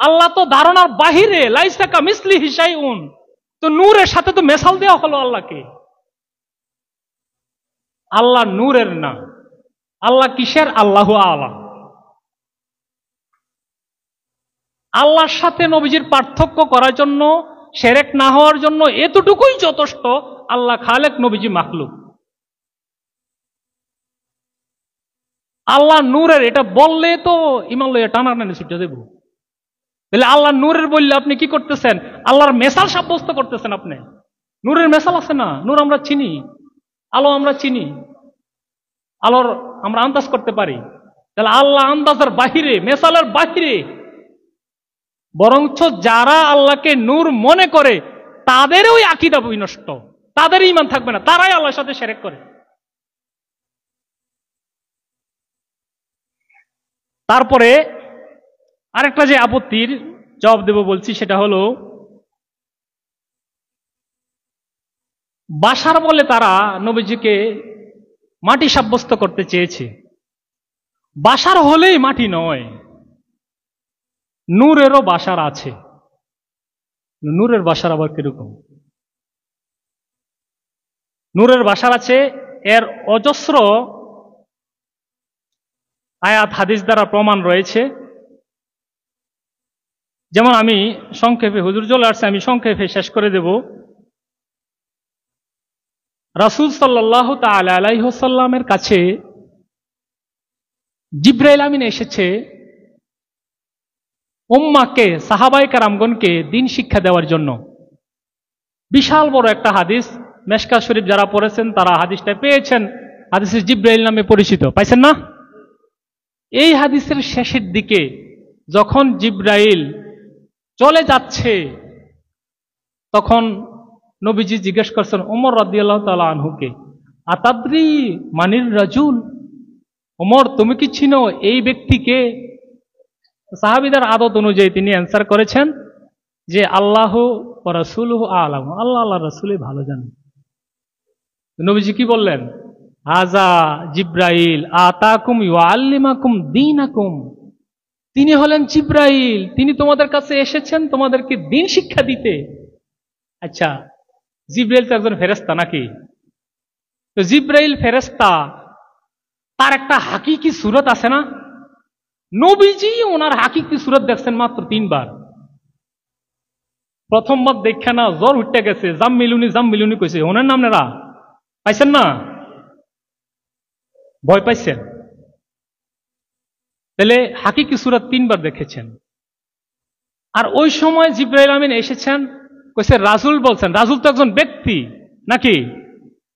আল্লাহ তো ধারণার বাহিরে, লাইসা কামিসলিহি শাইউন। তো নূরের সাথে তো মেশাল দেওয়া হলো আল্লাহকে। আল্লাহ নূরের না, আল্লাহ কিসের? আল্লাহু আ'লাম। আল্লাহর সাথে নবীজির পার্থক্য করার জন্য, শিরক না হওয়ার জন্য এতটুকুই যথেষ্ট, আল্লাহ খালেক, নবীজি মাখলুক। আল্লাহ নূরের এটা বললে তো ইমান লইয়া টানাটানি ছুটে দেব। তাহলে আল্লাহ নূরের বললে আপনি কি করতেছেন? আল্লাহর মেসাল সাব্যস্ত করতেছেন আপনি। নূরের মেসাল আছে না, নূর আমরা চিনি, আলো আমরা চিনি, আলোর আমরা আন্দাজ করতে পারি। তাহলে আল্লাহ আন্দাজের বাহিরে, মেসালের বাহিরে। বরঞ্চ যারা আল্লাহকে নূর মনে করে তাদের ওই আকীদা বিনষ্ট, তাদের ঈমান থাকবে না, তারাই আল্লাহর সাথে শিরক করে। তারপরে আরেকটা যে আপত্তির জবাব দেব বলছি, সেটা হলো বাশার বলে তারা নবীজিকে মাটি সাব্যস্ত করতে চেয়েছে। বাশার হলেই মাটি নয়, নূরেরও বাশার আছে। নূরের বাশার আবার কিরকম? নূরের বাশার আছে, এর অজস্র আয়াত হাদিস দ্বারা প্রমাণ রয়েছে। যেমন আমি সংক্ষেপে, হুজুর চলে আসছে, আমি সংক্ষেপে শেষ করে দেব। রাসূল সাল্লাল্লাহু তাআলা আলাইহি ওয়াসাল্লামের কাছে জিবরাইল আমিন এসেছে উম্মাহকে, সাহাবায়ে কেরামগণকে দ্বীন শিক্ষা দেওয়ার জন্য। বিশাল বড় একটা হাদিস, মেশকাত শরীফ যারা পড়েছেন তারা হাদিসটা পেয়েছেন, হাদিসে জিবরাইল নামে পরিচিত, পাইছেন না? এই হাদিসের শেষের দিকে যখন জিবরাইল চলে যাচ্ছে, তখন নবীজি জিজ্ঞেস করছেন ওমর রাদিয়াল্লাহু তাআলা আনহুকে, আতাদরি মানির রাজুল? ওমর, তুমি কি চিনো এই ব্যক্তিকে? সাহাবীদের আদত অনুযায়ী তিনি অ্যান্সার করেছেন যে আল্লাহু ওয়া রাসূলুহু আ'লাম, আল্লাহ রাসূলই ভালো জানেন। নবীজি কি বললেন? হাজা জিবরাইল আতাকুম ইউআল্লিমাকুম দীনাকুম। তিনি হলেন জিবরাইল, তিনি তোমাদের কাছে এসেছেন তোমাদেরকে দ্বীন শিক্ষা দিতে। আচ্ছা, জিবরাইল তো একজন ফেরেশতা নাকি? তো জিবরাইল ফেরেশতা, তার একটা হাকিকি সূরত আছে না? নবীজি ওনার হাকিকি সূরত দেখছেন মাত্র 3 বার। প্রথমবার দেখে না জ্বর উঠতে গেছে, জাম্মিলুনি কইছে, ওনার নাম নেরা পাইছেন না? ভয় পাইছেন? তাহলে হাকিকি সূরত 3 বার দেখেছেন। আর ওই সময় জিবরাইল আমিন এসেছেন, কইছে রাসূল বলছেন। রাসূল তো একজন ব্যক্তি নাকি,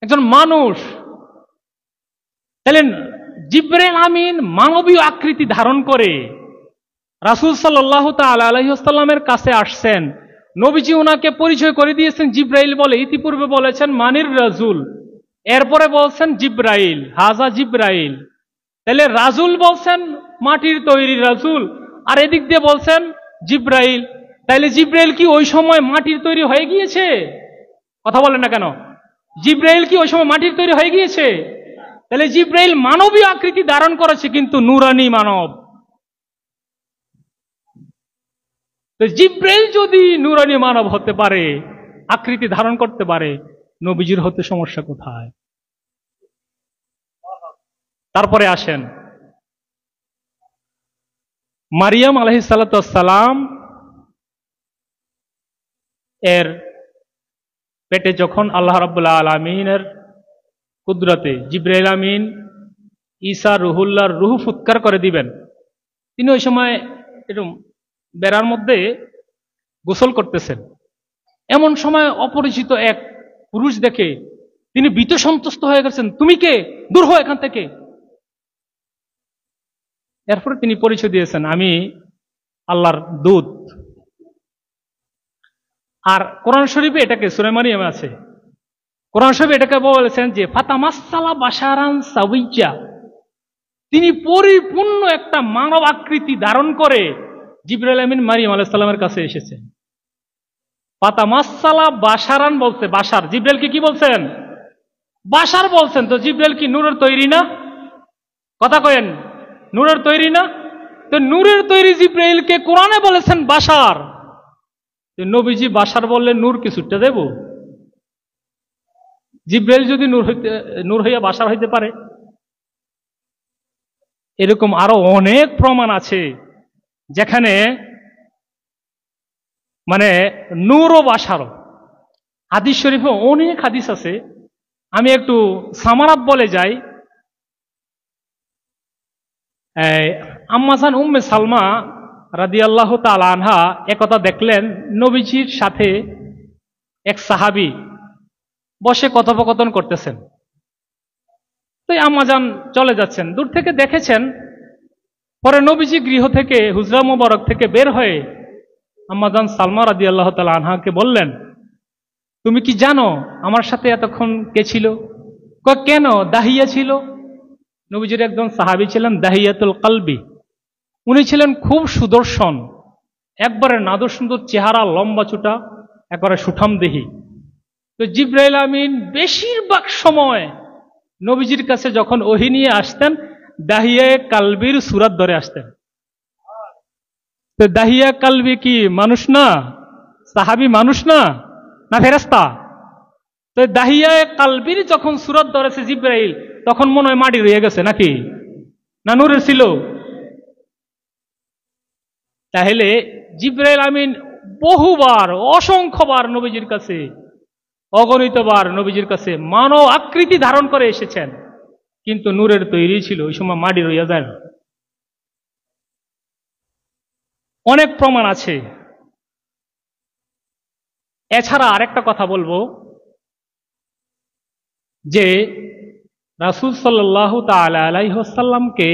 একজন মানুষ। তাহলে জিবরাইল আমিন মানবীয় আকৃতি ধারণ করে রাসূল সাল্লাল্লাহু তাআলা আলাইহি ওয়াসাল্লামের কাছে আসছেন। নবীজি ওনাকে পরিচয় করে দিয়েছেন জিবরাইল বলে, ইতিপূর্বে বলেছেন মানির রাজুল, এরপরে বলছেন জিবরাইল, হাজা জিবরাইল। তাহলে রাজুল বলছেন মাটির তৈরি রাজুল, আর এদিক দিয়ে বলছেন জিবরাইল। তাইলে জিবরাইল কি ওই সময় মাটির তৈরি হয়ে গিয়েছে? কথা বলেন না কেন? জিবরাইল কি ওই সময় মাটির তৈরি হয়ে গিয়েছে? তাহলে জিবরাইল মানবীয় আকৃতি ধারণ করেছে, কিন্তু নূরানী মানব। তো জিবরাইল যদি নূরানী মানব হতে পারে, আকৃতি ধারণ করতে পারে, নবীজির হতে সমস্যা কোথায়? তারপরে আসেন মারিয়াম আলাইহিস সালাতু ওয়াস সালাম এর পেটে যখন আল্লাহ রাব্বুল আলামিনের কুদরতে জিবরাইল আমিন ঈসা রুহুল্লাহর রূহ ফুৎকার করে দিবেন, তিনি ওই সময় এরকম বেড়ার মধ্যে গোসল করতেছেন। এমন সময় অপরিচিত এক পুরুষ দেখে তিনি ভীত সন্ত্রস্ত হয়ে গেছেন, তুমি কে? দূর হও এখান থেকে। এরপরে তিনি পরিচয় দিয়েছেন, আমি আল্লাহর দূত। আর কোরআন শরীফে এটাকে, সূরা মারিয়ামে আছে, কোরআন শরীফে এটাকে বলেছেন যে ফাতামাসসালা বাশারান সাওয়িয়া, তিনি পরিপূর্ণ একটা মানব আকৃতি ধারণ করে জিবরাইল আমিন মারিয়াম আলাইহিস সালামের কাছে এসেছেন। ফাতামাসসালা বাশারান বলছে, বাশার, জিবরাইলকে কি বলছেন? বাশার বলছেন। তো জিবরাইল কি নূরের তৈরি না? কথা কয়েন, নূরের তৈরি না? তো নূরের তৈরি জিব্রাইলকে কোরআনে বলেছেন বাশার, নবীজি বাশার বললে নূর কি ছুটতে দেব? জিব্রাইল যদি নূর হইয়া বাশার হইতে পারে? এরকম আরো অনেক প্রমাণ আছে যেখানে মানে নূর ও বাশারও। হাদিস শরীফে অনেক হাদিস আছে, আমি একটু সামারাপ বলে যাই। আম্মাজান উম্মে সালমা রাদিয়াল্লাহু তাআলা আনহা একথা দেখলেন, নবীজির সাথে এক সাহাবী বসে কথোপকথন করতেছেন। তো আম্মাজান চলে যাচ্ছেন, দূর থেকে দেখেছেন। পরে নবীজি গৃহ থেকে, হুজরা মোবারক থেকে বের হয়ে আম্মাজান সালমা রাদিয়াল্লাহু তাআলা আনহাকে বললেন, তুমি কি জানো আমার সাথে এতক্ষণ কে ছিল? কেন? দাহিয়া ছিল। নবীজির একজন সাহাবী ছিলেন দাহিয়াতুল কালবি, উনি ছিলেন খুব সুদর্শন, একবারে নাদর সুন্দর চেহারা, লম্বা চুটা, একবারে সুঠাম দেহি। তো জিব্রাইল আমিন বেশিরভাগ সময় নবীজির কাছে যখন ওহী নিয়ে আসতেন, দাহিয়া কালবির সূরাত ধরে আসতেন। তো দাহিয়া কালবি কি মানুষ না? সাহাবী মানুষ না, না ফেরেশতা? তো দাহিয়া কালবির যখন সূরাত ধরেছে জিব্রাইল, তখন মনে হয় মাটি রয়ে গেছে নাকি, না নূরের ছিল? তাহলে জিব্রাইল আমিন বহুবার, অসংখ্যবার নবীজির কাছে, অগণিতবার নবীজির কাছে মানব আকৃতি ধারণ করে এসেছেন, কিন্তু নূরের তৈরি ছিল, ওই সময় মাটি রইয়া যায় না। অনেক প্রমাণ আছে। এছাড়া আরেকটা কথা বলবো যে রাসূল সাল্লাল্লাহু তাআলা আলাইহি ওয়াসাল্লামকে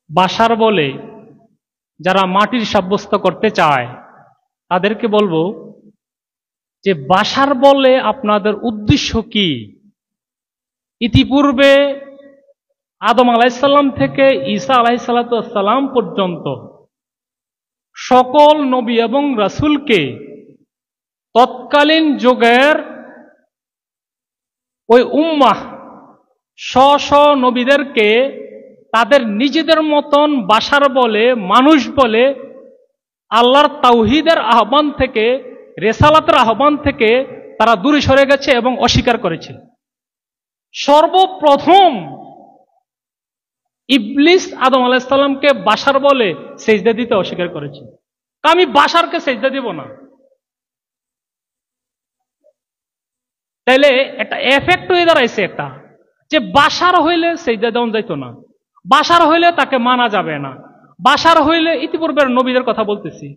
বাশার বলে যারা মাটির সাব্যস্ত করতে চায়, তাদেরকে বলবো যে বাশার বলে আপনাদের উদ্দেশ্য কি? ইতিপূর্বে আদম আলাইহিসসালাম থেকে ঈসা আলাইহিসসালাম পর্যন্ত সকল নবী এবং রাসূলকে তৎকালীন যুগের ওই উম্মাহ স্ব নবীদেরকে তাদের নিজেদের মতন বাশার বলে, মানুষ বলে, আল্লাহর তাওহীদের আহ্বান থেকে, রেসালাতের আহ্বান থেকে তারা দূরে সরে গেছে এবং অস্বীকার করেছে। সর্বপ্রথম ইবলিস আদম আলাইহিস সালামকে বাশার বলে সেজদা দিতে অস্বীকার করেছে, আমি বাশারকে সেজদা দিব না। তাইলে একটা এফেক্ট হয়ে দাঁড়াইছে একটা, যে বাশার হইলে সেজদা দেওয়া যাইতো না, বাশার হইলে তাকে মানা যাবে না, বাশার হইলে, ইতিপূর্বের নবীদের কথা বলতেছি,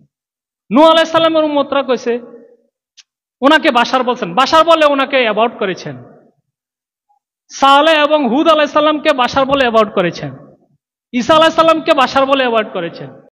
নূহ আলাইহিস সালামের উম্মতরা কইছে ওনাকে বাশার বলছেন, বাশার বলে ওনাকে অ্যাভয়েড করেছেন। সালেহ এবং হুদ আলাইহিস সালামকে বাশার বলে অ্যাভয়েড করেছেন, ঈসা আলাইহিস সালামকে বাশার বলে অ্যাভয়েড করেছেন।